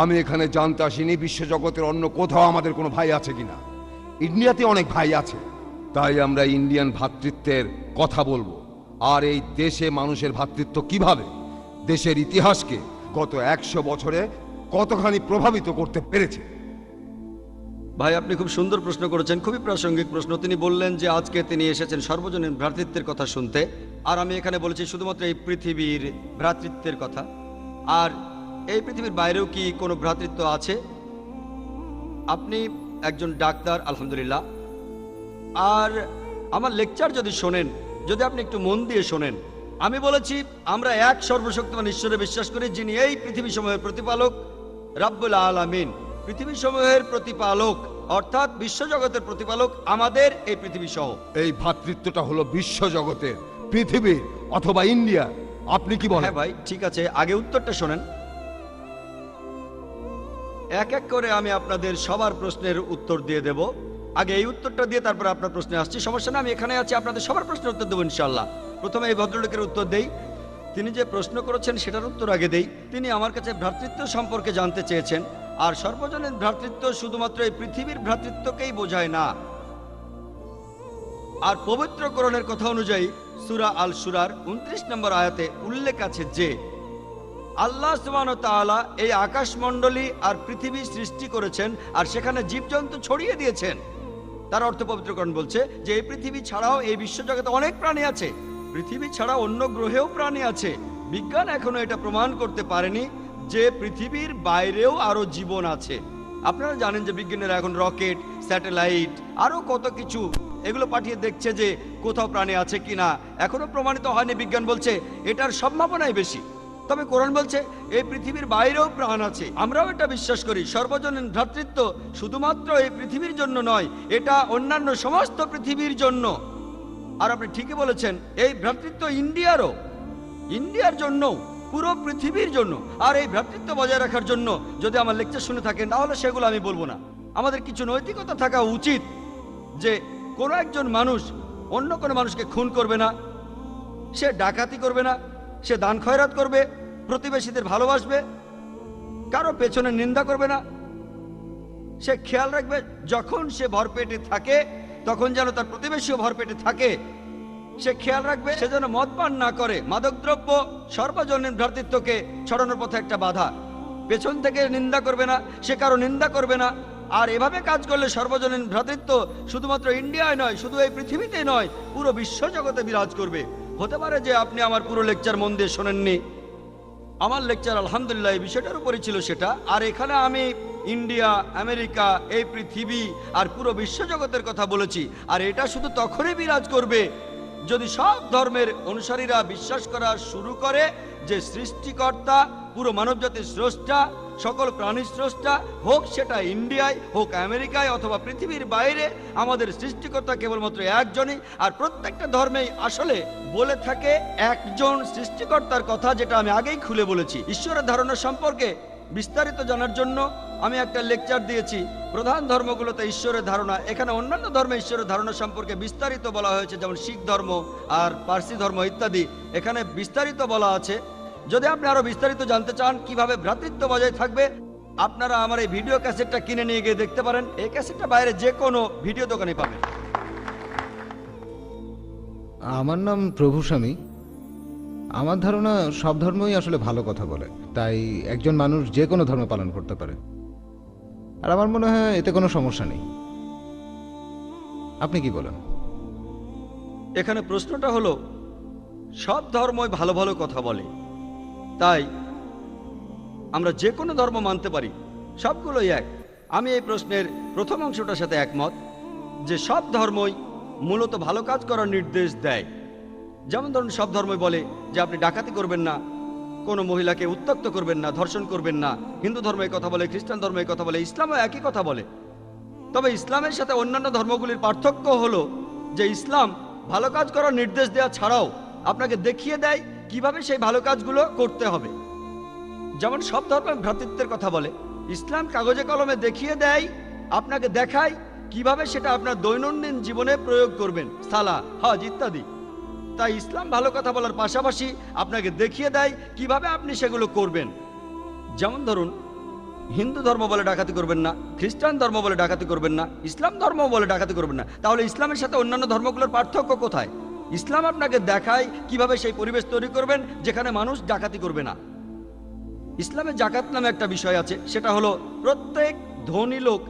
আমি এখানে জানতে আসিনি বিশ্বজগতের অন্য কোথাও আমাদের কোনো ভাই আছে কিনা। ইন্ডিয়াতে অনেক ভাই আছে, তাই আমরা ইন্ডিয়ান ভ্রাতৃত্বের কথা বলবো। আর এই দেশে মানুষের ভ্রাতৃত্ব কিভাবে দেশের ইতিহাসকে গত 100 বছরে কতখানি প্রভাবিত করতে পেরেছে।
ভাই, আপনি খুব সুন্দর প্রশ্ন করেছেন, খুবই প্রাসঙ্গিক প্রশ্ন। তিনি বললেন যে আজকে তিনি এসেছেন সর্বজনীন ভ্রাতৃত্বের কথা শুনতে, আর আমি এখানে বলেছি শুধুমাত্র এই পৃথিবীর ভ্রাতৃত্বের কথা। আর এই পৃথিবীর বাইরেও কি কোনো ভ্রাতৃত্ব আছে? আপনি একজন ডাক্তার, আলহামদুলিল্লাহ। আর আমার লেকচার যদি শোনেন, যদি আপনি একটু মন দিয়ে শোনেন, আমি বলেছি আমরা এক সর্বশক্তিমান ঈশ্বরে বিশ্বাস করি, যিনি এই পৃথিবী সমূহের প্রতিপালক, রাব্বুল আলামিন। পৃথিবী সমূহের প্রতিপালক অর্থাৎ বিশ্বজগতের প্রতিপালক আমাদের এই পৃথিবী সহ।
এই ভ্রাতৃত্বটা হলো বিশ্বজগতের, পৃথিবীর অথবা ইন্ডিয়া। আপনি কি বলেন?
হ্যাঁ ভাই, ঠিক আছে, আগে উত্তরটা শোনেন। এক এক করে আমি আপনাদের সবার প্রশ্নের উত্তর দিয়ে দেব। আগে এই উত্তরটা দিয়ে তারপর আপনার প্রশ্নে আসছি, সমস্যা না। আমি এখানে আছি, আপনাদের সবার প্রশ্নের উত্তর দেবো ইনশাল্লাহ। প্রথমে এই ভদ্রলোকের উত্তর দেই। তিনি যে প্রশ্ন করেছেন সেটার উত্তর আগে দেই। তিনি আমার কাছে ভ্রাতৃত্ব সম্পর্কে জানতে চেয়েছেন। আর সর্বজনীন ভ্রাতৃত্ব শুধুমাত্র এই পৃথিবীর ভ্রাতৃত্বকেই বোঝায় না। আর পবিত্র কোরআনের কথা অনুযায়ী সূরা আল সূরার 29 নম্বর আয়াতে উল্লেখ আছে যে আল্লাহ সুবহানাহু ওয়া তাআলা এই আকাশমণ্ডলী আর পৃথিবী সৃষ্টি করেছেন আর সেখানে জীবজন্তু ছড়িয়ে দিয়েছেন। তার অর্থ পবিত্র কোরআন বলছে যে এই পৃথিবী ছাড়াও এই বিশ্বজগতে অনেক প্রাণী আছে। পৃথিবী ছাড়া অন্য গ্রহেও প্রাণী আছে। বিজ্ঞান এখনো এটা প্রমাণ করতে পারেনি যে পৃথিবীর বাইরেও আরো জীবন আছে। আপনারা জানেন যে বিজ্ঞানীরা এখন রকেট, স্যাটেলাইট, আরো কত কিছু এগুলো পাঠিয়ে দেখছে যে কোথাও প্রাণী আছে কিনা। এখনো প্রমাণিত হয়নি। বিজ্ঞান বলছে এটার সম্ভাবনাই বেশি। তবে কোরআন বলছে এই পৃথিবীর বাইরেও প্রাণ আছে। আমরাও এটা বিশ্বাস করি। সর্বজনীন ভ্রাতৃত্ব শুধুমাত্র এই পৃথিবীর জন্য নয়, এটা অন্যান্য সমস্ত পৃথিবীর জন্য। আর আপনি ঠিকই বলেছেন, এই ভ্রাতৃত্ব ইন্ডিয়ার জন্য, পুরো পৃথিবীর জন্য। আর এই ভ্রাতৃত্ব বজায় রাখার জন্য যদি আমার লেকচার শুনে থাকেন তাহলে সেগুলো আমি বলবো না। আমাদের কিছু নৈতিকতা থাকা উচিত যে কোনো একজন মানুষ অন্য কোনো মানুষকে খুন করবে না, সে ডাকাতি করবে না, সে দান খয়রাত করবে, প্রতিবেশীদের ভালোবাসবে, কারো পেছনে নিন্দা করবে না। সে খেয়াল রাখবে যখন সে ভরপেটে থাকে তখন যেন তার প্রতিবেশীও ভরপেটে থাকে। সে খেয়াল রাখবে সে যেন মদ পান না করে। মাদকদ্রব্য সর্বজনীন ভ্রাতৃত্বকে ছড়ানোর পথে একটা বাধা। পেছন থেকে নিন্দা করবে না, সে কারো নিন্দা করবে না। আর এভাবে কাজ করলে সর্বজনীন ভ্রাতৃত্ব শুধুমাত্র ইন্ডিয়ায় নয়, শুধু এই পৃথিবীতে নয়, পুরো বিশ্বজগতে বিরাজ করবে। হতে পারে যে আপনি আমার পুরো লেকচার মন দিয়ে শোনেননি। আমার লেকচার আলহামদুলিল্লাহ এই বিষয়টার উপরই ছিল সেটা। আর এখানে আমি ইন্ডিয়া, আমেরিকা, এই পৃথিবী আর পুরো বিশ্বজগতের কথা বলেছি। আর এটা শুধু তখনই বিরাজ করবে যদি সব ধর্মের অনুসারীরা বিশ্বাস করা শুরু করে যে সৃষ্টিকর্তা, পুরো মানবজাতির স্রষ্টা, সকল প্রাণীর স্রষ্টা, হোক সেটা ইন্ডিয়ায়, হোক আমেরিকায় অথবা পৃথিবীর বাইরে, আমাদের সৃষ্টিকর্তা কেবলমাত্র একজনই। আর প্রত্যেকটা ধর্মেই আসলে বলে থাকে একজন সৃষ্টিকর্তার কথা, যেটা আমি আগেই খুলে বলেছি। ঈশ্বরের ধারণা সম্পর্কে বিস্তারিত জানার জন্য আমি একটা লেকচার দিয়েছি, প্রধান ধর্মগুলোতে ঈশ্বরের ধারণা। এখানে অন্যান্য ধর্মে ঈশ্বরের ধারণা সম্পর্কে বিস্তারিত বলা হয়েছে, যেমন শিখ ধর্ম আর পার্সি ধর্ম ইত্যাদি। এখানে বিস্তারিত বলা আছে। যদি আপনি আরো বিস্তারিত জানতে চান কিভাবে ভ্রাতৃত্ব বজায় থাকবে, আপনারা আমার এই ভিডিও ক্যাসেটটা কিনে নিয়ে গিয়ে দেখতে পারেন। এই ক্যাসেটটা বাইরে যে কোনো ভিডিও দোকানে পাবেন।
আমার নাম প্রভু স্বামী। আমার ধারণা সব ধর্মই আসলে ভালো কথা বলে, তাই একজন মানুষ যে কোনো ধর্ম পালন করতে পারে। আর আমার মনে হয় এতে কোনো সমস্যা নেই। আপনি কি বলেন?
এখানে প্রশ্নটা হলো সব ধর্মই ভালো ভালো কথা বলে, তাই আমরা যে কোনো ধর্ম মানতে পারি, সবগুলোই এক। আমি এই প্রশ্নের প্রথম অংশটার সাথে একমত যে সব ধর্মই মূলত ভালো কাজ করার নির্দেশ দেয়। যেমন ধরুন, সব ধর্মই বলে যে আপনি ডাকাতি করবেন না, কোনো মহিলাকে উত্ত্যক্ত করবেন না, ধর্ষণ করবেন না। হিন্দু ধর্ম এই কথা বলে, খ্রিস্টান ধর্ম এই কথা বলে, ইসলামও একই কথা বলে। তবে ইসলামের সাথে অন্যান্য ধর্মগুলির পার্থক্য হলো যে ইসলাম ভালো কাজ করার নির্দেশ দেওয়া ছাড়াও আপনাকে দেখিয়ে দেয় কিভাবে সেই ভালো কাজগুলো করতে হবে। যেমন সব ধর্মের ভ্রাতৃত্বের কথা বলে, ইসলাম কাগজে কলমে দেখিয়ে দেয়, আপনাকে দেখায় কিভাবে সেটা আপনার দৈনন্দিন জীবনে প্রয়োগ করবেন, সালাহ, হজ ইত্যাদি। তাই ইসলাম ভালো কথা বলার পাশাপাশি আপনাকে দেখিয়ে দেয় কিভাবে আপনি সেগুলো করবেন। যেমন ধরুন, হিন্দু ধর্ম বলে ডাকাতি করবেন না, খ্রিস্টান ধর্ম বলে ডাকাতি করবেন না, ইসলাম ধর্ম বলে ডাকাতি করবেন না। তাহলে ইসলামের সাথে অন্যান্য ধর্মগুলোর পার্থক্য কোথায়? ইসলাম আপনাকে দেখায় কিভাবে সেই পরিবেশ তৈরি করবেন যেখানে মানুষ ডাকাতি করবে না। ইসলামে জাকাত নামে একটা বিষয় আছে, সেটা হলো প্রত্যেক ধনী লোক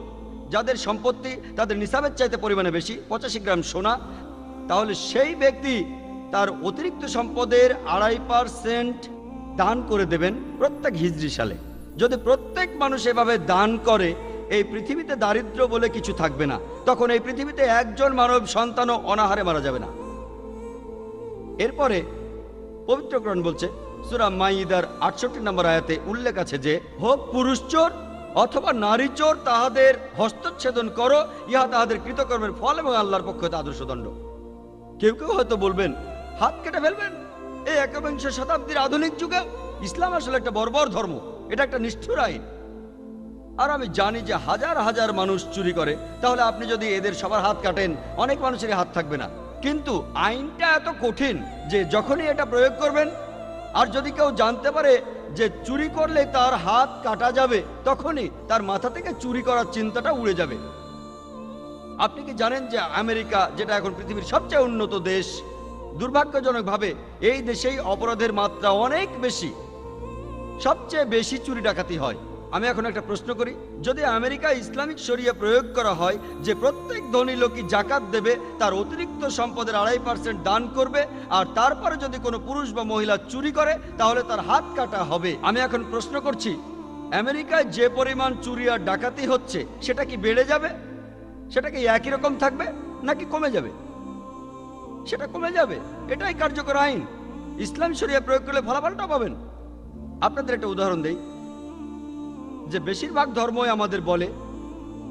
যাদের সম্পত্তি তাদের নিসাবের চাইতে পরিমাণে বেশি, 85 গ্রাম সোনা, তাহলে সেই ব্যক্তি তার অতিরিক্ত সম্পদের 2.5% দান করে দেবেন প্রত্যেক হিজরি সালে। যদি প্রত্যেক মানুষ এভাবে দান করে, এই পৃথিবীতে দারিদ্র্য বলে কিছু থাকবে না। তখন এই পৃথিবীতে একজন মানব সন্তানও অনাহারে মারা যাবে না। এরপরে পবিত্র কোরআন বলছে, সূরা মাইদার 68 নম্বর আয়াতে উল্লেখ আছে যে, হোক পুরুষ চোর অথবা নারী চোর, তাহাদের হস্তচ্ছেদন করো, ইহা তাহাদের কৃতকর্মের ফল এবং আল্লাহর পক্ষ হতে আদর্শ দণ্ড। কেউ কেউ হয়তো বলবেন, হাত কেটে ফেলবেন। এই 21 শতাব্দীর আধুনিক যুগে ইসলাম আসলে একটা বর্বর ধর্ম, এটা একটা নিষ্ঠুর আইন। আর আমি জানি যে হাজার হাজার মানুষ চুরি করে, তাহলে আপনি যদি এদের সবার হাত কাটেন, অনেক মানুষেরই হাত থাকবে না। কিন্তু আইনটা এত কঠিন যে যখনই এটা প্রয়োগ করবেন, আর যদি কেউ জানতে পারে যে চুরি করলে তার হাত কাটা যাবে, তখনই তার মাথা থেকে চুরি করার চিন্তাটা উড়ে যাবে। আপনি কি জানেন যে আমেরিকা, যেটা এখন পৃথিবীর সবচেয়ে উন্নত দেশ, দুর্ভাগ্যজনকভাবে এই দেশেই অপরাধের মাত্রা অনেক বেশি, সবচেয়ে বেশি চুরি ডাকাতি হয়। আমি এখন একটা প্রশ্ন করি, যদি আমেরিকা ইসলামিক শরিয়া প্রয়োগ করা হয় যে প্রত্যেক ধনী লোকই জাকাত দেবে, তার অতিরিক্ত সম্পদের 2.5% দান করবে, আর তারপরে যদি কোনো পুরুষ বা মহিলা চুরি করে তাহলে তার হাত কাটা হবে, আমি এখন প্রশ্ন করছি, আমেরিকায় যে পরিমাণ চুরি আর ডাকাতি হচ্ছে সেটা কি বেড়ে যাবে? সেটা কি একই রকম থাকবে নাকি কমে যাবে? সেটা কমে যাবে। এটাই কার্যকর আইন। ইসলাম শরিয়া প্রয়োগ করলে ফলাফলটা পাবেন। আপনাদের একটা উদাহরণ দেই, যে বেশিরভাগ ধর্মই আমাদের বলে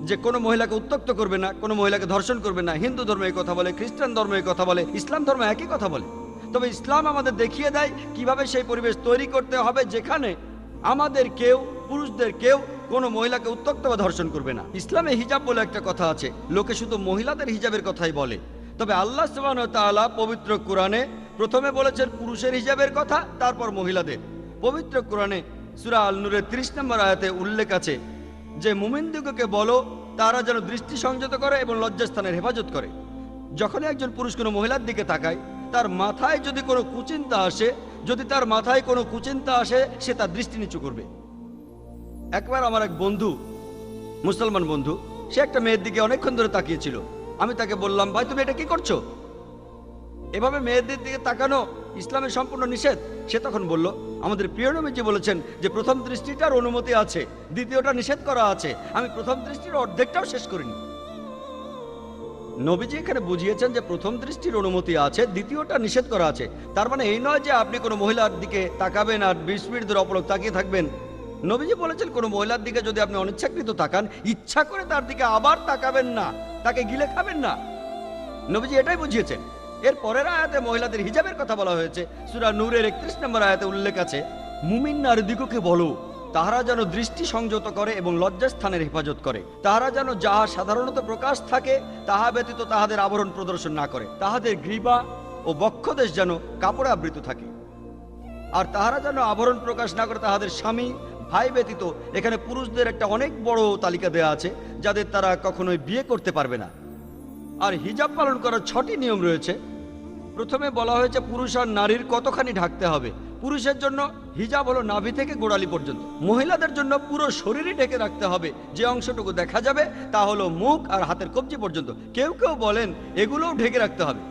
যে কোনো মহিলাকে উত্ত্যক্ত করবে না, কোনো মহিলাকে ধর্ষণ করবে না। হিন্দু ধর্ম এই কথা বলে, খ্রিস্টান ধর্ম এই কথা বলে, ইসলাম ধর্ম একই কথা বলে। তবে ইসলাম আমাদের দেখিয়ে দেয় কিভাবে সেই পরিবেশ তৈরি করতে হবে যেখানে আমাদের কেউ, পুরুষদের কেউ কোনো মহিলাকে উত্ত্যক্ত বা ধর্ষণ করবে না। ইসলামে হিজাব বলে একটা কথা আছে, লোকে শুধু মহিলাদের হিজাবের কথাই বলে। তবে আল্লাহ সুবহানাহু ওয়া তাআলা পবিত্র কোরআনে প্রথমে বলেছেন পুরুষের হিজাবের কথা, তারপর মহিলাদের। পবিত্র কোরআনে সূরা আল নূরের 30 নম্বর আয়াতে উল্লেখ আছে যে মুমিনদিগকে বলো তারা যেন দৃষ্টি সংযত করে এবং লজ্জাস্থানের হেফাজত করে। যখনই একজন পুরুষ কোনো মহিলার দিকে তাকায়, তার মাথায় যদি কোনো কুচিন্তা আসে, সে তার দৃষ্টি নিচু করবে। একবার আমার এক বন্ধু, মুসলমান বন্ধু, সে একটা মেয়ের দিকে অনেকক্ষণ ধরে তাকিয়েছিল। আমি তাকে বললাম, ভাই তুমি এটা কি করছো? এভাবে মেয়েদের দিকে তাকানো ইসলামের সম্পূর্ণ নিষেধ। সে তখন বলল, আমাদের প্রিয় নবীজি বলেছেন যে প্রথম দৃষ্টিটার অনুমতি আছে, দ্বিতীয়টা নিষেধ করা আছে। আমি প্রথম দৃষ্টির অর্ধেকটাও শেষ করিনি। নবীজি এখানে বুঝিয়েছেন যে প্রথম দৃষ্টির অনুমতি আছে, দ্বিতীয়টা নিষেধ করা আছে। তার মানে এই নয় যে আপনি কোনো মহিলার দিকে তাকাবেন আর 20 মিনিট ধরে অপলক তাকিয়ে থাকবেন। নবীজি বলেছেন কোনো মহিলার দিকে যদি আপনি অনিচ্ছাকৃত তাকান, ইচ্ছা করে তার দিকে আবার তাকাবেন না, তাকে গিলে খাবেন না। নবীজি এটাই বুঝিয়েছেন। এর পরের আয়াতে মহিলাদের হিজাবের কথা বলা হয়েছে। সূরা নূরের 31 নম্বর আয়াতে উল্লেখ আছে, মুমিন নারীদিগকে বলো তাহারা যেন দৃষ্টি সংযত করে এবং লজ্জাস্থানের হেফাজত করে। তাহারা যেন যাহা সাধারণত প্রকাশ থাকে তাহা ব্যতীত তাহাদের আবরণ প্রদর্শন না করে। তাহাদের গ্রীবা ও বক্ষদেশ যেন কাপড়ে আবৃত থাকে। আর তাহারা যেন আবরণ প্রকাশ না করে তাহাদের স্বামী, ভাই ব্যতীত। এখানে পুরুষদের একটা অনেক বড় তালিকা দেওয়া আছে যাদের তারা কখনোই বিয়ে করতে পারবে না। আর হিজাব পালন করার 6টি নিয়ম রয়েছে। প্রথমে বলা হয়েছে পুরুষ আর নারীর কতখানি ঢাকতে হবে। পুরুষের জন্য হিজাব হলো নাভি থেকে গোড়ালি পর্যন্ত, মহিলাদের জন্য পুরো শরীরই ঢেকে রাখতে হবে। যে অংশটুকু দেখা যাবে তা হলো মুখ আর হাতের কবজি পর্যন্ত। কেউ কেউ বলেন এগুলোও ঢেকে রাখতে হবে।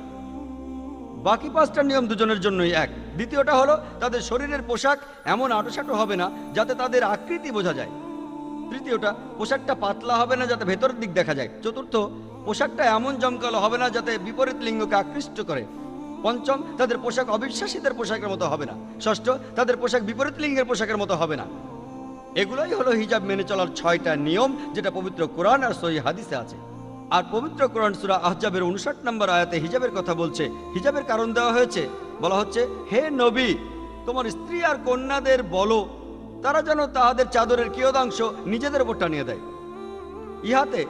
বাকি 5টা নিয়ম দুজনের জন্যই এক। দ্বিতীয়টা হলো তাদের শরীরের পোশাক এমন আঁটোসাঁটো হবে না যাতে তাদের আকৃতি বোঝা যায়। তৃতীয়টা, পোশাকটা পাতলা হবে না যাতে ভেতরের দিক দেখা যায়। চতুর্থ, পোশাকটা এমন জমকালো হবে না যাতে বিপরীত লিঙ্গকে আকৃষ্ট করে। পঞ্চম, তাদের পোশাক অবিশ্বাসীদের পোশাকের মতো হবে না। ষষ্ঠ, তাদের পোশাক বিপরীত লিঙ্গের পোশাকের মতো হবে না। এগুলোই হলো হিজাব মেনে চলার 6টা নিয়ম, যেটা পবিত্র কোরআন আর সহিহ হাদিসে আছে। আর পবিত্র কোরআন সূরা আহজাবের 59 নম্বর আয়াতে হিজাবের কথা বলছে। হিজাবের কারণ দেওয়া হয়েছে, বলা হচ্ছে, হে নবী, তোমার স্ত্রী আর কন্যাদের বলো তারা যেন তাহাদের চাদরের কিয়দাংশ নিজেদের উপর টানিয়ে দেয়, ইহাতে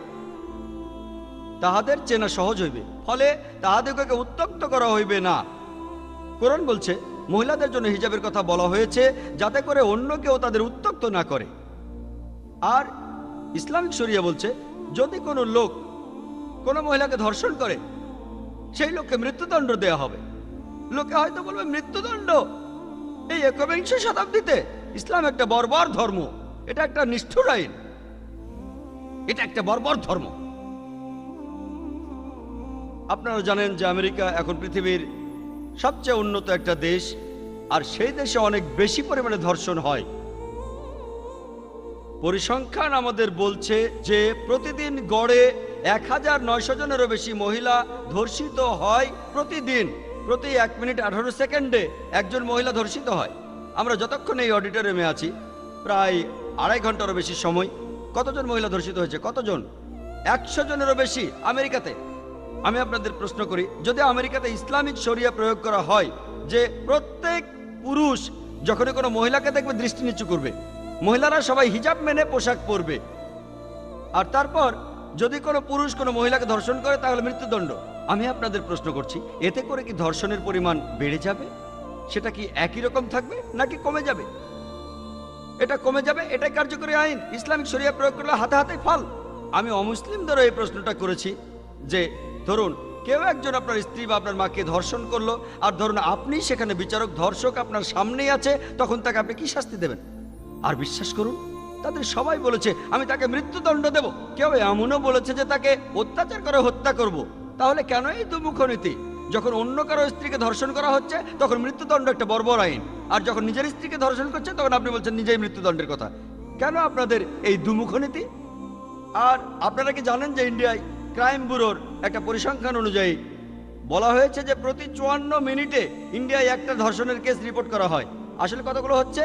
তাহাদের চেনা সহজ হইবে, ফলে তাহাদেরকে উত্ত্যক্ত করা হইবে না। কোরআন বলছে মহিলাদের জন্য হিজাবের কথা বলা হয়েছে যাতে করে অন্য কেউ তাদের উত্ত্যক্ত না করে। আর ইসলামিক শরিয়া বলছে যদি কোনো লোক কোনো মহিলাকে ধর্ষণ করে সেই লোককে মৃত্যুদণ্ড দেওয়া হবে। লোকে হয়তো বলবে মৃত্যুদণ্ড এই একবিংশ শতাব্দীতে? ইসলাম একটা বর্বর ধর্ম, এটা একটা নিষ্ঠুর আইন, এটা একটা বর্বর ধর্ম। আপনারা জানেন যে আমেরিকা এখন পৃথিবীর সবচেয়ে উন্নত একটা দেশ, আর সেই দেশে অনেক বেশি পরিমাণে ধর্ষণ হয়। পরিসংখ্যান আমাদের বলছে যে প্রতিদিন গড়ে 1900 জনেরও বেশি মহিলা ধর্ষিত হয় প্রতিদিন। প্রতি 1 মিনিট 18 সেকেন্ডে একজন মহিলা ধর্ষিত হয়। আমরা যতক্ষণ এই অডিটোরিয়ামে আছি, প্রায় 2.5 ঘন্টারও বেশি সময়, কতজন মহিলা ধর্ষিত হয়েছে? কতজন? 100 জনেরও বেশি আমেরিকাতে। আমি আপনাদের প্রশ্ন করি, যদি আমেরিকাতে ইসলামিক শরিয়া প্রয়োগ করা হয় যে প্রত্যেক পুরুষ যখনই কোনো মহিলাকে দেখবে দৃষ্টি নিচু করবে, মহিলারা সবাই হিজাব মেনে পোশাক পরবে, আর তারপর যদি কোনো পুরুষ কোনো মহিলাকে ধর্ষণ করে তাহলে মৃত্যুদণ্ড, আমি আপনাদের প্রশ্ন করছি, এতে করে কি ধর্ষণের পরিমাণ বেড়ে যাবে? সেটা কি একই রকম থাকবে নাকি কমে যাবে? এটা কমে যাবে, এটাই কার্যকরী আইন। ইসলামিক শরিয়া প্রয়োগ করলে হাতে হাতে ফল। আমি অমুসলিমদেরও এই প্রশ্নটা করেছি যে ধরুন কেউ একজন আপনার স্ত্রী বা আপনার মাকে ধর্ষণ করলো, আর ধরুন আপনি সেখানে বিচারক, ধর্ষক আপনার সামনেই আছে, তখন তাকে আপনি কি শাস্তি দেবেন? আর বিশ্বাস করুন তাদের সবাই বলেছে আমি তাকে মৃত্যুদণ্ড দেব। কেউ এমনও বলেছে যে তাকে অত্যাচার করে হত্যা করব। তাহলে কেন এই দুমুখ নীতি? যখন অন্য কারো স্ত্রীকে ধর্ষণ করা হচ্ছে তখন মৃত্যুদণ্ড একটা বর্বর আইন, আর যখন নিজের স্ত্রীকে ধর্ষণ করছে তখন আপনি বলছেন নিজেই মৃত্যুদণ্ডের কথা। কেন আপনাদের এই দুমুখ নীতি? আর আপনারা কি জানেন যে ইন্ডিয়ায় ক্রাইম ব্যুরোর একটা পরিসংখ্যান অনুযায়ী বলা হয়েছে যে প্রতি 54 মিনিটে ইন্ডিয়ায় একটা ধর্ষণের কেস রিপোর্ট করা হয়। আসলে কতগুলো হচ্ছে?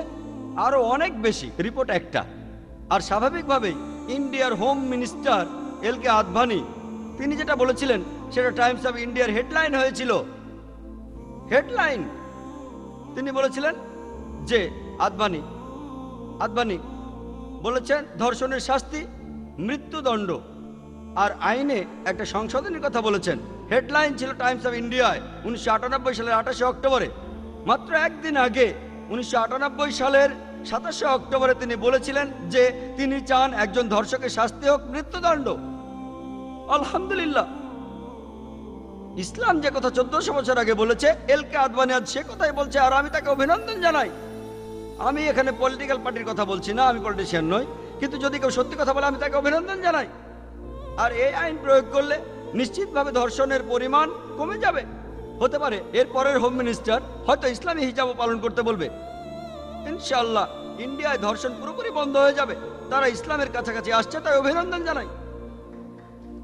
আরো অনেক বেশি, রিপোর্ট একটা। আর স্বাভাবিকভাবেই ইন্ডিয়ার হোম মিনিস্টার এলকে আদভানি তিনি যেটা বলেছিলেন সেটা টাইমস অফ ইন্ডিয়ার হেডলাইন হয়েছিল। হেডলাইন তিনি বলেছিলেন যে আদভানি বলেছেন ধর্ষণের শাস্তি মৃত্যুদণ্ড, আর আইনে একটা সংশোধনের কথা বলেছেন। হেডলাইন ছিল টাইমস অফ ইন্ডিয়ায় 1998 সালের 28 অক্টোবরে। মাত্র একদিন আগে 1998 সালের 27 অক্টোবরে তিনি বলেছিলেন যে তিনি চান একজন ধর্ষকের শাস্তি হোক মৃত্যুদণ্ড। আলহামদুলিল্লাহ, ইসলাম যে কথা 1400 বছর আগে বলেছে এলকে আদভানি আজ সে কথাই বলছে, আর আমি তাকে অভিনন্দন জানাই। আমি এখানে পলিটিক্যাল পার্টির কথা বলছি না, আমি পলিটিশিয়ান নই, কিন্তু যদি কেউ সত্যি কথা বলে আমি তাকে অভিনন্দন জানাই। আর এই আইন প্রয়োগ করলে নিশ্চিতভাবে ধর্ষণের পরিমাণ কমে যাবে। হতে পারে এর পরের হোম মিনিস্টার হয়তো ইসলামী হিজাবও পালন করতে বলবে। ইনশাআল্লাহ ইন্ডিয়ায় ধর্ষণ পুরোপুরি বন্ধ হয়ে যাবে। তারা ইসলামের কাছাকাছি আসছে, তাই অভিনন্দন জানাই।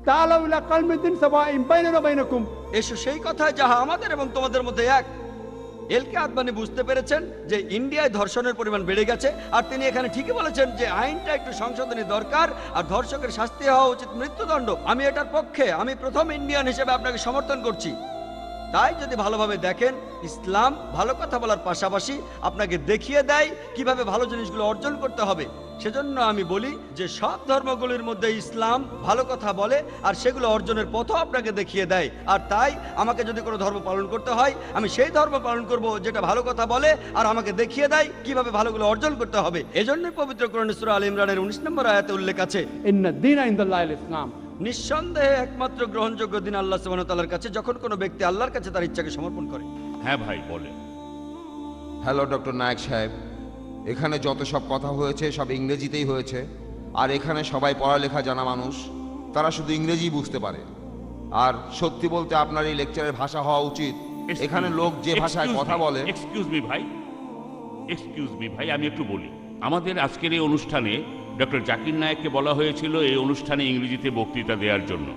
تعالوا إلى كلمة سواء بيننا وبينكم
এসো সেই কথায় যাহা আমাদের এবং তোমাদের মধ্যে এক। এলকে আদভানি বুঝতে পেরেছেন যে ইন্ডিয়ায় ধর্ষণের পরিমাণ বেড়ে গেছে, আর তিনি এখানে ঠিকই বলেছেন যে আইনটা একটু সংশোধনী দরকার, আর ধর্ষকের শাস্তি হওয়া উচিত মৃত্যুদণ্ড। আমি এটার পক্ষে, আমি প্রথম ইন্ডিয়ান হিসেবে আপনাকে সমর্থন করছি। তাই যদি ভালোভাবে দেখেন, ইসলাম ভালো কথা বলার পাশাপাশি আপনাকে দেখিয়ে দেয় কিভাবে ভালো জিনিসগুলো অর্জন করতে হবে। সেজন্য আমি বলি যে সব ধর্মগুলির মধ্যে ইসলাম ভালো কথা বলে, আর সেগুলো অর্জনের পথও আপনাকে দেখিয়ে দেয়। আর তাই আমাকে যদি কোনো ধর্ম পালন করতে হয়, আমি সেই ধর্ম পালন করব যেটা ভালো কথা বলে আর আমাকে দেখিয়ে দেয় কিভাবে ভালোগুলো অর্জন করতে হবে। এজন্যই পবিত্র কোরআন সূরা আল ইমরানের 19 নম্বর আয়াতে উল্লেখ আছে,
إن الدين عند الله الإسلام।
নিঃসন্দেহে একমাত্র গ্রহণযোগ্য দিন আল্লাহ সুবহানাহু ওয়া তাআলার কাছে যখন কোনো ব্যক্তি আল্লাহর কাছে তার ইচ্ছাকে সমর্পণ করে।
হ্যাঁ ভাই বলেন।
হ্যালো ডক্টর নায়েক সাহেব, এখানে যত সব কথা হয়েছে সব ইংরেজিতেই হয়েছে, আর এখানে সবাই পড়ালেখা জানা মানুষ, তারা শুধু ইংরেজি বুঝতে পারে। আর সত্যি বলতে আপনার এই লেকচারের ভাষা হওয়া উচিত এখানে লোক যে ভাষায় কথা বলে।
এক্সকিউজ মি ভাই, আমি একটু বলি। আমাদের আজকের এই অনুষ্ঠানে ডক্টর জাকির নায়েককে বলা হয়েছিল এই অনুষ্ঠানে ইংরেজিতে বক্তৃতা দেওয়ার জন্য,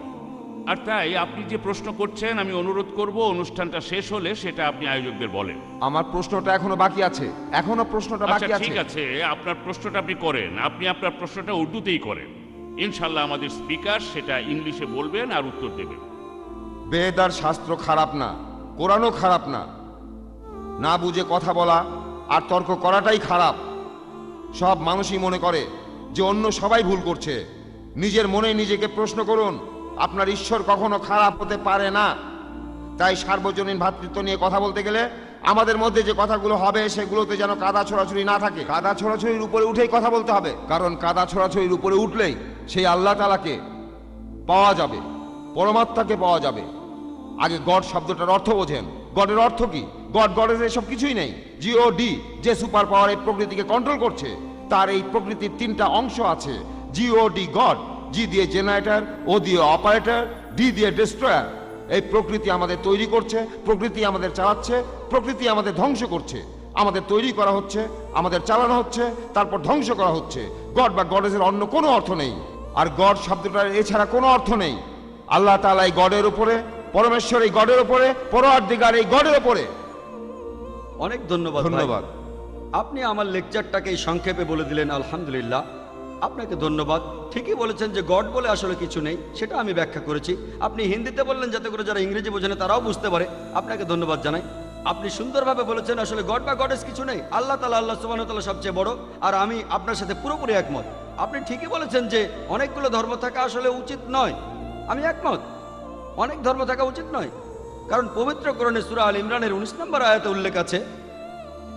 আর তাই আপনি যে প্রশ্ন করছেন আমি অনুরোধ করব অনুষ্ঠানটা শেষ হলে সেটা আপনি আয়োজকদের বলেন।
আমার প্রশ্নটা এখনো বাকি আছে, এখনো প্রশ্নটা
আচ্ছা
বাকি আছে।
ঠিক আছে, আপনার প্রশ্নটা আপনি করেন, আপনি আপনার প্রশ্নটা উর্দুতেই করেন। ইনশাল্লাহ আমাদের স্পিকার সেটা ইংলিশে বলবেন আর উত্তর দেবেন।
বেদ আর শাস্ত্র খারাপ না, কোরআনও খারাপ না, না বুঝে কথা বলা আর তর্ক করাটাই খারাপ। সব মানুষই মনে করে যে অন্য সবাই ভুল করছে। নিজের মনে নিজেকে প্রশ্ন করুন, আপনার ঈশ্বর কখনো খারাপ হতে পারে না। তাই সার্বজনীন ভ্রাতৃত্ব নিয়ে কথা বলতে গেলে আমাদের মধ্যে যে কথাগুলো হবে সেগুলোতে যেন কাদা ছোড়াছুড়ি না থাকে। কাদা ছোড়াছুড়ির উপরে উঠেই কথা বলতে হবে, কারণ কাদা ছোড়াছুড়ির উপরে উঠলেই সেই আল্লাহ তাআলাকে পাওয়া যাবে, পরমাত্মাকে পাওয়া যাবে। আগে গড শব্দটার অর্থ বোঝেন। গডের অর্থ কি? গডের এসব কিছুই নেই। জিওডি, যে সুপার পাওয়ার এই প্রকৃতিকে কন্ট্রোল করছে, তার এই প্রকৃতির তিনটা অংশ আছে। জিওডি গড, জি দিয়ে জেনারেটর, ও দিয়ে অপারেটর, ডি দিয়ে ডিস্ট্রয়ার। এই প্রকৃতি আমাদের তৈরি করছে, প্রকৃতি আমাদের চালাচ্ছে, প্রকৃতি আমাদের ধ্বংস করছে। আমাদের তৈরি করা হচ্ছে, আমাদের চালানো হচ্ছে, তারপর ধ্বংস করা হচ্ছে। গড বা গডেসের অন্য কোনো অর্থ নেই, আর গড শব্দটার এছাড়া কোনো অর্থ নেই। আল্লাহ তাআলা এই গডের উপরে, পরমেশ্বর এই গডের উপরে, পরওয়ারদিগার এই গডের উপরে।
অনেক ধন্যবাদ ভাই।
ধন্যবাদ।
আপনি আমার লেকচারটাকে সংক্ষেপে বলে দিলেন, আলহামদুলিল্লাহ, আপনাকে ধন্যবাদ। ঠিকই বলেছেন যে গড বলে আসলে কিছু নেই, সেটা আমি ব্যাখ্যা করেছি। আপনি হিন্দিতে বললেন যাতে করে যারা ইংরেজি বোঝে না তারাও বুঝতে পারে, আপনাকে ধন্যবাদ জানাই। আপনি সুন্দরভাবে বলেছেন আসলে গড বা গডেস কিছু নেই, আল্লাহ তাআলা, আল্লাহ সুবহানাহু ওয়া তাআলা সবচেয়ে বড়। আর আমি আপনার সাথে পুরোপুরি একমত। আপনি ঠিকই বলেছেন যে অনেকগুলো ধর্ম থাকা আসলে উচিত নয়, আমি একমত। অনেক ধর্ম থাকা উচিত নয়, কারণ পবিত্র কোরআনে সূরা আল ইমরানের 19 নম্বর আয়াতে উল্লেখ আছে,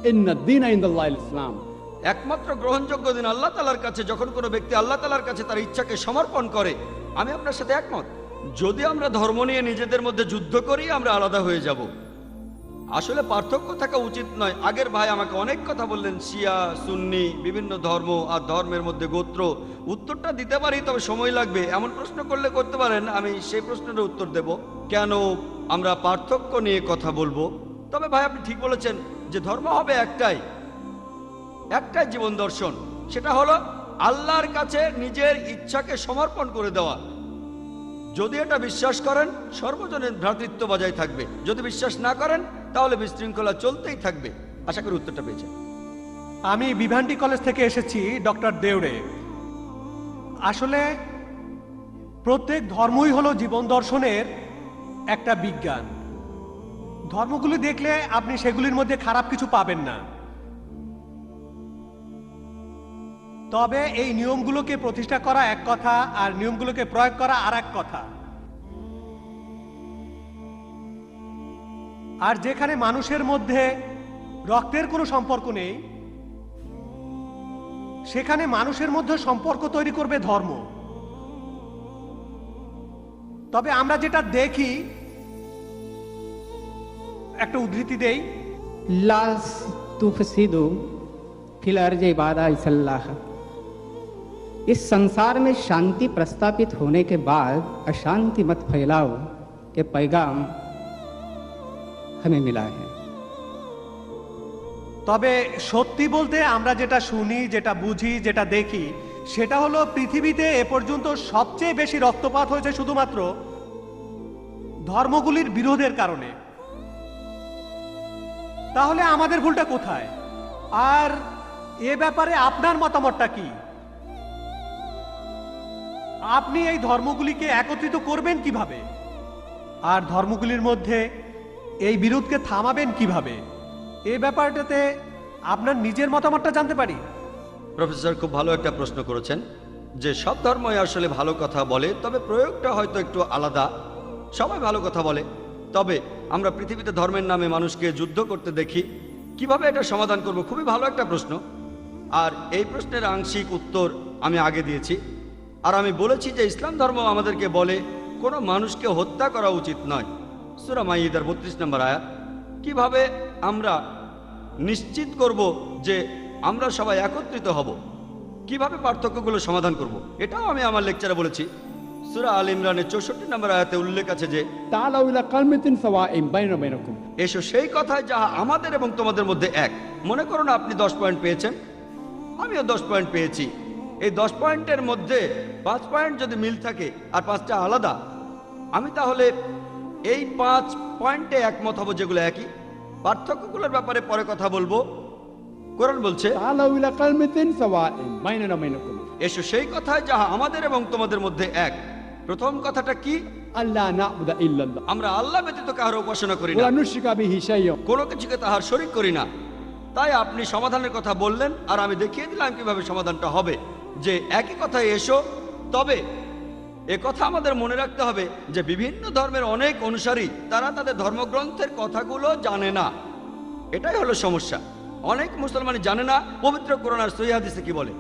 إن الدين عند الله الإسلام।
একমাত্র গ্রহণযোগ্য দিন আল্লাহ তাআলার কাছে যখন কোনো ব্যক্তি আল্লাহ তাআলার কাছে তার ইচ্ছাকে সমর্পণ করে। আমি আপনার সাথে একমত। যদি আমরা ধর্ম নিয়ে নিজেদের মধ্যে যুদ্ধ করি আমরা আলাদা হয়ে যাব। আসলে পার্থক্য থাকা উচিত নয়। আগের ভাই আমাকে অনেক কথা বললেন, শিয়া, সুন্নি, বিভিন্ন ধর্ম আর ধর্মের মধ্যে গোত্র। উত্তরটা দিতে পারি, তবে সময় লাগবে। এমন প্রশ্ন করলে করতে পারেন, আমি সেই প্রশ্নের উত্তর দেব। কেন আমরা পার্থক্য নিয়ে কথা বলবো? তবে ভাই আপনি ঠিক বলেছেন যে ধর্ম হবে একটাই জীবন দর্শন, সেটা হলো আল্লাহর কাছে নিজের ইচ্ছাকে সমর্পণ করে দেওয়া। যদি এটা বিশ্বাস করেন সর্বজনীন ভ্রাতৃত্ব বজায় থাকবে, যদি বিশ্বাস না করেন তাহলে বিশৃঙ্খলা চলতেই থাকবে। আশা করি উত্তরটা পেয়েছেন।
আমি বিভান্ডি কলেজ থেকে এসেছি, ডক্টর দেওরে। আসলে প্রত্যেক ধর্মই হলো জীবন দর্শনের একটা বিজ্ঞান। ধর্মগুলি দেখলে আপনি সেগুলির মধ্যে খারাপ কিছু পাবেন না, তবে এই নিয়মগুলোকে প্রতিষ্ঠা করা এক কথা আর নিয়মগুলোকে প্রয়োগ করা আর এক কথা। আর যেখানে মানুষের মধ্যে রক্তের কোনো সম্পর্ক নেই, সেখানে মানুষের মধ্যে সম্পর্ক তৈরি করবে ধর্ম। তবে আমরা যেটা দেখি, একটা উদ্ধৃতি দেই,
লা তুফসিদু ফিল আরজি বাদা ইসাল্লাহ। इस संसार में शांति प्रस्तापित होने के बाद अशांति मत फैलाओ के पैगाम हमें मिला है।
তবে সত্যি বলতে আমরা যেটা শুনি, যেটা বুঝি, যেটা দেখি, সেটা হলো পৃথিবীতে এ পর্যন্ত সবচেয়ে বেশি রক্তপাত হয়েছে শুধুমাত্র ধর্মগুলির বিরোধের কারণে। তাহলে আমাদের ভুলটা কোথায়? আর এ ব্যাপারে আপনার মতামতটা কি? আপনি এই ধর্মগুলিকে একত্রিত করবেন কিভাবে, আর ধর্মগুলির মধ্যে এই বিরোধকে থামাবেন কিভাবে? এই ব্যাপারটাতে আপনার নিজের মতামতটা জানতে পারি।
প্রফেসর খুব ভালো একটা প্রশ্ন করেছেন যে সব ধর্মই আসলে ভালো কথা বলে, তবে প্রয়োগটা হয়তো একটু আলাদা। সবাই ভালো কথা বলে, তবে আমরা পৃথিবীতে ধর্মের নামে মানুষকে যুদ্ধ করতে দেখি। কিভাবে এটা সমাধান করব? খুবই ভালো একটা প্রশ্ন। আর এই প্রশ্নের আংশিক উত্তর আমি আগে দিয়েছি। আর আমি বলেছি যে ইসলাম ধর্ম আমাদেরকে বলে কোনো মানুষকে হত্যা করা উচিত নয়। সূরা মাইদার 32 নম্বর আয়াত। কিভাবে আমরা নিশ্চিত করব যে আমরা সবাই একত্রিত হব, কিভাবে পার্থক্যগুলো সমাধান করব, এটাও আমি আমার লেকচারে বলেছি। সূরা আল ইমরানের 64 নম্বর আয়াতে উল্লেখ আছে যে
তাআলাউ ইলা কালমাতিন সাওয়াইন বাইনা বাইনাকুম।
এসো সেই কথায় যাহা আমাদের এবং তোমাদের মধ্যে এক। মনে করুন আপনি 10 পয়েন্ট পেয়েছেন, আমিও 10 পয়েন্ট পেয়েছি। এই 10 পয়েন্টের মধ্যে 5 পয়েন্ট যদি মিল থাকে আর 5টা আলাদা, আমি তাহলে এই 5 পয়েন্টে একমত হব, যেগুলো একই। পার্থক্যগুলোর ব্যাপারে পরে কথা বলবো। কোরআন বলছে,
تعالوا إلى كلمة سواء بيننا وبينكم
এসো সেই কথায় যাহা আমাদের এবং তোমাদের মধ্যে এক। প্রথম কথাটা কি?
ألا نعبد إلا الله
আমরা আল্লাহ ব্যতীত কারো উপাসনা করি না,
ولا نشرك به شيئا
কোনো কিছুকে তাহার শরীক করি না। তাই আপনি সমাধানের কথা বললেন, আর আমি দেখিয়ে দিলাম কিভাবে সমাধানটা হবে। যে একই কথায় এসো, তবে এ কথা আমাদের মনে রাখতে হবে যে বিভিন্ন ধর্মের অনেক অনুসারী তারা তাদের ধর্মগ্রন্থের কথাগুলো জানে না। এটাই হলো সমস্যা। অনেক মুসলমানই জানে না পবিত্র কোরআন আর সহিহ হাদিসে কি বলে।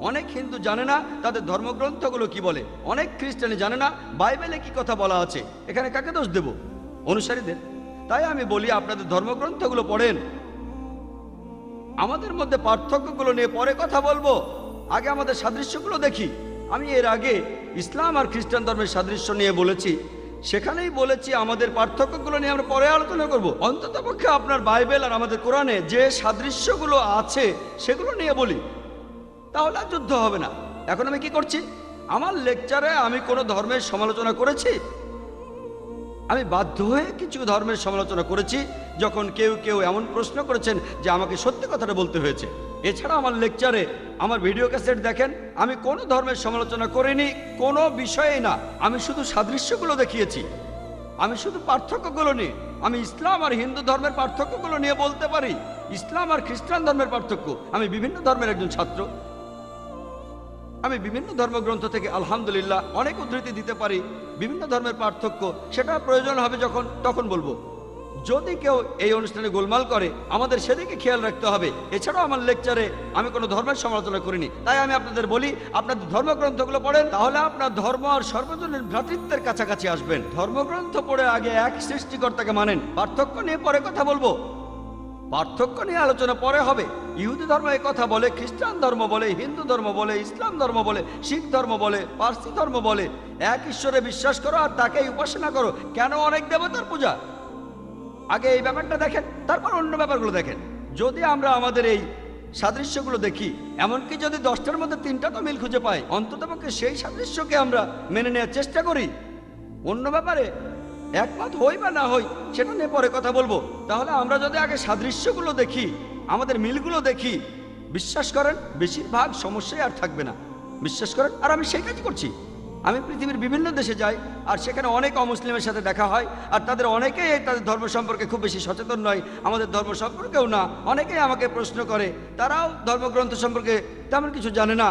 অনেক হিন্দু জানে না তাদের ধর্মগ্রন্থগুলো কি বলে। অনেক খ্রিস্টানি জানে না বাইবেলে কি কথা বলা আছে। এখানে কাকে দোষ দেব? অনুসারীদের। তাই আমি বলি, আপনাদের ধর্মগ্রন্থগুলো পড়েন। আমাদের মধ্যে পার্থক্যগুলো নিয়ে পরে কথা বলবো, আগে আমাদের সাদৃশ্যগুলো দেখি। আমি এর আগে ইসলাম আর খ্রিস্টান ধর্মের সাদৃশ্য নিয়ে বলেছি, সেখানেই বলেছি আমাদের পার্থক্যগুলো নিয়ে আমরা পরে আলোচনা করব। অন্ততপক্ষে আপনার বাইবেল আর আমাদের কোরআনে যে সাদৃশ্যগুলো আছে সেগুলো নিয়ে বলি, তাহলে আর যুদ্ধ হবে না। এখন আমি কি করছি? আমার লেকচারে আমি কোনো ধর্মের সমালোচনা করেছি? আমি বাধ্য হয়ে কিছু ধর্মের সমালোচনা করেছি যখন কেউ কেউ এমন প্রশ্ন করেছেন যে আমাকে সত্যি কথাটা বলতে হয়েছে। এছাড়া আমার লেকচারে, আমার ভিডিও ক্যাসেট দেখেন, আমি কোনো ধর্মের সমালোচনা করিনি, কোনো বিষয়েই না। আমি শুধু সাদৃশ্যগুলো দেখিয়েছি, আমি শুধু পার্থক্যগুলো নিয়ে, আমি ইসলাম আর হিন্দু ধর্মের পার্থক্যগুলো নিয়ে বলতে পারি, ইসলাম আর খ্রিস্টান ধর্মের পার্থক্য। আমি বিভিন্ন ধর্মের একজন ছাত্র, আমি বিভিন্ন ধর্মগ্রন্থ থেকে আলহামদুলিল্লাহ অনেক উদ্ধৃতি দিতে পারি। বিভিন্ন ধর্মের পার্থক্য সেটা প্রয়োজন হবে যখন, তখন বলবো। যদি কেউ এই অনুষ্ঠানে গোলমাল করে, আমাদের সেদিকে খেয়াল রাখতে হবে। এছাড়াও আমার লেকচারে আমি কোনো ধর্মের সমালোচনা করিনি। তাই আমি আপনাদের বলি, আপনাদের ধর্মগ্রন্থগুলো পড়েন, তাহলে আপনার ধর্ম আর সর্বজনীন ভ্রাতৃত্বের কাছাকাছি আসবেন। ধর্মগ্রন্থ পড়ে আগে এক সৃষ্টিকর্তাকে মানেন। পার্থক্য নিয়ে পরে কথা বলবো, পার্থক্য নিয়ে আলোচনা পরে হবে। ইহুদি ধর্ম এই কথা বলে, খ্রিস্টান ধর্ম বলে, হিন্দু ধর্ম বলে, ইসলাম ধর্ম বলে, শিখ ধর্ম বলে, পার্সি ধর্ম বলে, এক ঈশ্বরে বিশ্বাস করো আর তাকেই উপাসনা করো। কেন অনেক দেবতার পূজা? আগে এই ব্যাপারটা দেখেন, তারপর অন্য ব্যাপারগুলো দেখেন। যদি আমরা আমাদের এই সাদৃশ্যগুলো দেখি, এমনকি যদি 10টার মধ্যে 3টা তো মিল খুঁজে পাই, অন্ততপক্ষে সেই সাদৃশ্যকে আমরা মেনে নেওয়ার চেষ্টা করি। অন্য ব্যাপারে একমত হই বা না হই সেটা নিয়ে পরে কথা বলবো। তাহলে আমরা যদি আগে সাদৃশ্যগুলো দেখি, আমাদের মিলগুলো দেখি, বিশ্বাস করেন বেশিরভাগ সমস্যাই আর থাকবে না। বিশ্বাস করেন, আর আমি সেই কাজ করছি। আমি পৃথিবীর বিভিন্ন দেশে যাই, আর সেখানে অনেক অমুসলিমের সাথে দেখা হয়, আর তাদের অনেকেই তাদের ধর্ম সম্পর্কে খুব বেশি সচেতন নয়, আমাদের ধর্ম সম্পর্কেও না। অনেকেই আমাকে প্রশ্ন করে, তারাও ধর্মগ্রন্থ সম্পর্কে তেমন কিছু জানে না।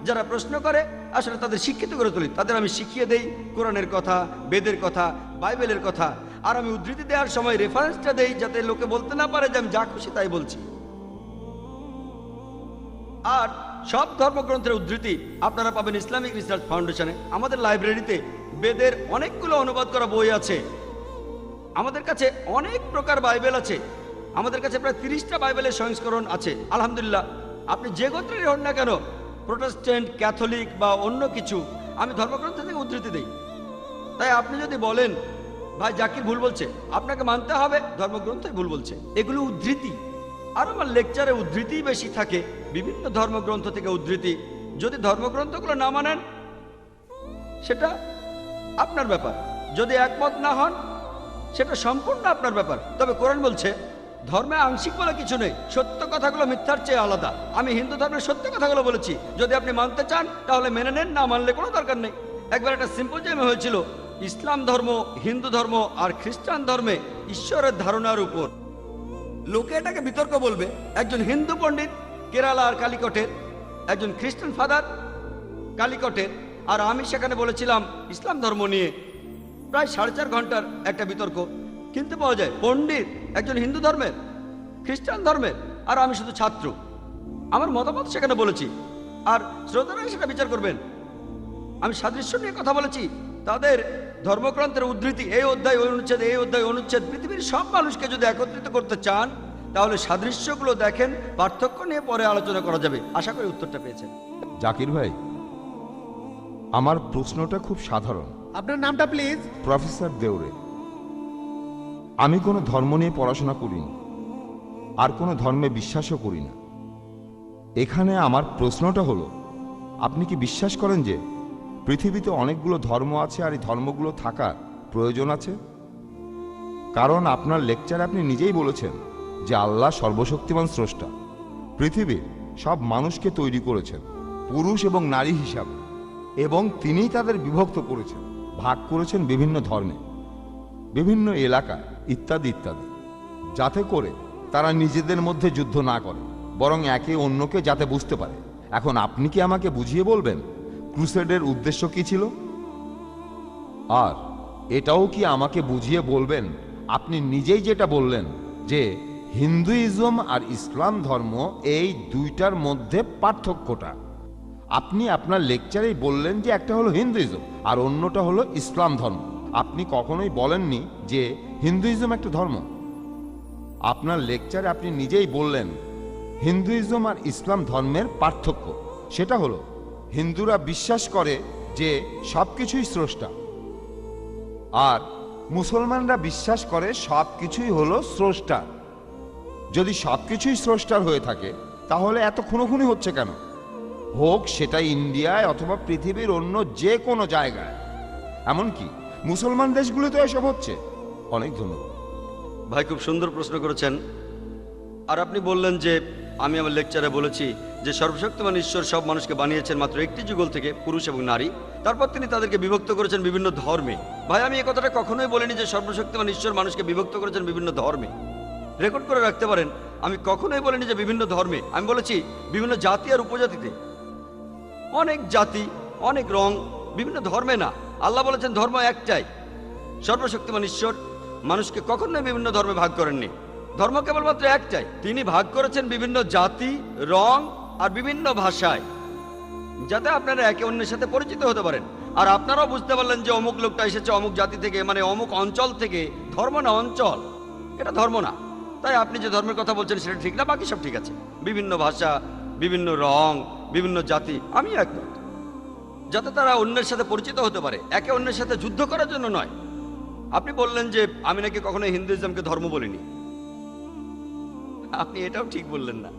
যারা প্রশ্ন করে আসলে তাদের শিক্ষিত করে তুলি, তাদের আমি শিখিয়ে দেই কোরআনের কথা, বেদের কথা, বাইবেলের কথা, আর আমি উদ্ধৃতি দেওয়ার সময় রেফারেন্সটা দেই যাতে লোকে বলতে না পারে যে আমি যা খুশি তাই বলছি। আর সব ধর্মগ্রন্থের উদ্ধৃতি আপনারা পাবেন ইসলামিক রিসার্চ ফাউন্ডেশনে। আমাদের লাইব্রেরিতে বেদের অনেকগুলো অনুবাদ করা বই আছে। আমাদের কাছে অনেক প্রকার বাইবেল আছে। আমাদের কাছে প্রায় 30টা বাইবেলের সংস্করণ আছে। আলহামদুলিল্লাহ, আপনি যে গোত্রেরই হন না কেন, প্রোটেস্ট্যান্ট, ক্যাথলিক বা অন্য কিছু, আমি ধর্মগ্রন্থ থেকে উদ্ধৃতি দিই। তাই আপনি যদি বলেন ভাই জাকির ভুল বলছে, আপনাকে মানতে হবে ধর্মগ্রন্থই ভুল বলছে। এগুলো উদ্ধৃতি, আর আমার লেকচারে উদ্ধৃতি বেশি থাকে, বিভিন্ন ধর্মগ্রন্থ থেকে উদ্ধৃতি। যদি ধর্মগ্রন্থগুলো না মানেন সেটা আপনার ব্যাপার, যদি একমত না হন সেটা সম্পূর্ণ আপনার ব্যাপার। তবে কোরআন বলছে ধর্মে আংশিক বলে কিছু নেই, সত্য কথাগুলো মিথ্যার চেয়ে আলাদা। আমি হিন্দু ধর্মের সত্য কথাগুলো বলেছি, যদি আপনি মানতে চান তাহলে মেনে নেন, না মানলে কোনো দরকার নেই। একবার একটা সিম্পোজিয়াম হয়েছিল ইসলাম ধর্ম, হিন্দু ধর্ম আর খ্রিস্টান ধর্মে ঈশ্বরের ধারণার উপর। লোকে এটাকে বিতর্ক বলবে। একজন হিন্দু পণ্ডিত কেরালা আর কালিকটের, একজন খ্রিস্টান ফাদার কালিকটের, আর আমি সেখানে বলেছিলাম ইসলাম ধর্ম নিয়ে। প্রায় 4.5 ঘন্টার একটা বিতর্ক কিনতে পাওয়া যায়। পণ্ডিত একজন হিন্দু ধর্মের, খ্রিস্টান ধর্মের, আর আমি শুধু ছাত্র। আমার মতামত সেখানে বলেছি, আর শ্রোতারা সেটা বিচার করবেন। আমি সাদৃশ্য নিয়ে কথা বলেছি, তাদের ধর্মগ্রন্থের উদ্ধৃতি, এই অধ্যায় ওই অনুচ্ছেদ, এই অধ্যায় অনুচ্ছেদ। পৃথিবীর সব মানুষকে যদি একত্রিত করতে চান তাহলে সাদৃশ্যগুলো দেখেন, পার্থক্য নিয়ে পরে আলোচনা করা যাবে। আশা করি উত্তরটা পেয়েছেন।
জাকির ভাই, আমার প্রশ্নটা খুব সাধারণ।
আপনার নামটা প্লিজ?
প্রফেসর দেওরে। আমি কোনো ধর্ম নিয়ে পড়াশোনা করিনি, আর কোনো ধর্মে বিশ্বাসও করি না। এখানে আমার প্রশ্নটা হলো, আপনি কি বিশ্বাস করেন যে
পৃথিবীতে অনেকগুলো ধর্ম আছে আর এই ধর্মগুলো থাকার প্রয়োজন আছে? কারণ আপনার লেকচারে আপনি নিজেই বলেছেন যে আল্লাহ সর্বশক্তিমান স্রষ্টা, পৃথিবীর সব মানুষকে তৈরি করেছেন পুরুষ এবং নারী হিসাবে, এবং তিনিই তাদের বিভক্ত করেছেন, ভাগ করেছেন বিভিন্ন ধর্মে, বিভিন্ন এলাকা ইত্যাদি ইত্যাদি, যাতে করে তারা নিজেদের মধ্যে যুদ্ধ না করে, বরং একে অন্যকে যাতে বুঝতে পারে। এখন আপনি কি আমাকে বুঝিয়ে বলবেন ক্রুসেডের উদ্দেশ্য কি ছিল? আর এটাও কি আমাকে বুঝিয়ে বলবেন আপনি নিজেই যেটা বললেন যে হিন্দুইজম আর ইসলাম ধর্ম এই দুইটার মধ্যে পার্থক্যটা? আপনি আপনার লেকচারেই বললেন যে একটা হলো হিন্দুইজম আর অন্যটা হলো ইসলাম ধর্ম। আপনি কখনোই বলেননি যে হিন্দুইজম একটা ধর্ম। আপনার লেকচারে আপনি নিজেই বললেন হিন্দুইজম আর ইসলাম ধর্মের পার্থক্য সেটা হলো হিন্দুরা বিশ্বাস করে যে সব কিছুই স্রষ্টা, আর মুসলমানরা বিশ্বাস করে সব কিছুই হলো স্রষ্টা। যদি সব কিছুই স্রষ্টার হয়ে থাকে তাহলে এত খুনোখুনি হচ্ছে কেন? হোক সেটা ইন্ডিয়ায় অথবা পৃথিবীর অন্য যে কোনো জায়গায়, এমনকি মুসলমান দেশগুলোতে এসব হচ্ছে। অনেক ধন্যবাদ
ভাই, খুব সুন্দর প্রশ্ন করেছেন। আর আপনি বললেন যে আমি আমার লেকচারে বলেছি যে সর্বশক্তিমান ঈশ্বর সব মানুষকে বানিয়েছেন মাত্র একটি যুগল থেকে, পুরুষ এবং নারী। তারপর তিনি তাদেরকে বিভক্ত করেছেন বিভিন্ন ধর্মে। ভাই, আমি এই কথাটা কখনোই বলিনি যে সর্বশক্তিমান ঈশ্বর মানুষকে বিভক্ত করেছেন বিভিন্ন ধর্মে। রেকর্ড করে রাখতে পারেন, আমি কখনোই বলিনি যে বিভিন্ন ধর্মে, আমি বলেছি বিভিন্ন জাতি আর উপজাতিতে। অনেক জাতি, অনেক রং, বিভিন্ন ধর্মে না। আল্লাহ বলেছেন ধর্ম একটাই। সর্বশক্তিমান ঈশ্বর মানুষকে কখনোই বিভিন্ন ধর্মে ভাগ করেননি। ধর্ম কেবলমাত্র একটাই, তিনি ভাগ করেছেন বিভিন্ন জাতি, রং আর বিভিন্ন ভাষায়, যাতে আপনারা একে অন্যের সাথে পরিচিত হতে পারেন। আর আপনারাও বুঝতে পারলেন যে অমুক লোকটা এসেছে অমুক জাতি থেকে, মানে অমুক অঞ্চল থেকে। ধর্ম না অঞ্চল, এটা ধর্ম না। তাই আপনি যে ধর্মের কথা বলছেন সেটা ঠিক না, বাকি সব ঠিক আছে। বিভিন্ন ভাষা, বিভিন্ন রং, বিভিন্ন জাতি, আমি একমত, যাতে তারা অন্যের সাথে পরিচিত হতে পারে, একে অন্যের সাথে যুদ্ধ করার জন্য নয়। আপনি বললেন যে আমি নাকি কখনো হিন্দুইজমকে ধর্ম বলিনি। আপনি এটাও ঠিক বললেন না।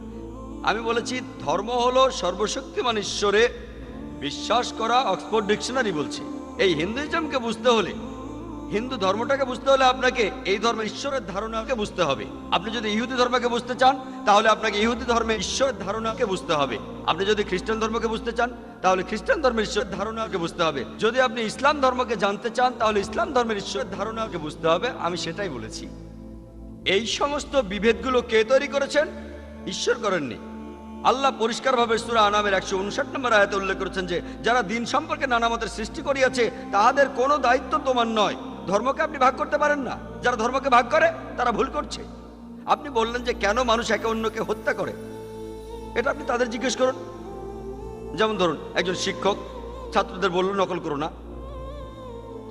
আমি বলেছি ধর্ম হলো সর্বশক্তিমান ঈশ্বরে বিশ্বাস করা। অক্সফোর্ড ডিকশনারি বলছি। এই হিন্দুইজমকে বুঝতে হলে, হিন্দু ধর্মটাকে বুঝতে হলে আপনাকে এই ধর্মের ঈশ্বরের ধারণাকে বুঝতে হবে। আপনি যদি ইহুদি ধর্মকে বুঝতে চান তাহলে আপনাকে ইহুদি ধর্মের ঈশ্বরের ধারণাকে বুঝতে হবে। আপনি যদি খ্রিস্টান ধর্মকে বুঝতে চান তাহলে খ্রিস্টান ধর্মের ঈশ্বরের ধারণাকে বুঝতে হবে। যদি আপনি ইসলাম ধর্মকে জানতে চান তাহলে ইসলাম ধর্মের ঈশ্বরের ধারণাকে বুঝতে হবে। আমি সেটাই বলেছি। এই সমস্ত বিভেদগুলো কে তৈরি করেছেন? ঈশ্বর করেননি। আল্লাহ পরিষ্কারভাবে সূরা আনামের 159 নম্বর আয়াতে উল্লেখ করেছেন যে যারা দিন সম্পর্কে নানা মতের সৃষ্টি করিয়াছে তাহাদের কোনো দায়িত্ব তোমার নয়। ধর্মকে আপনি ভাগ করতে পারেন না। যারা ধর্মকে ভাগ করে তারা ভুল করছে। আপনি বললেন যে কেন মানুষ একে অন্যকে হত্যা করে, এটা আপনি তাদের জিজ্ঞেস করুন। যেমন ধরুন, একজন শিক্ষক ছাত্রদের বলল নকল করো না,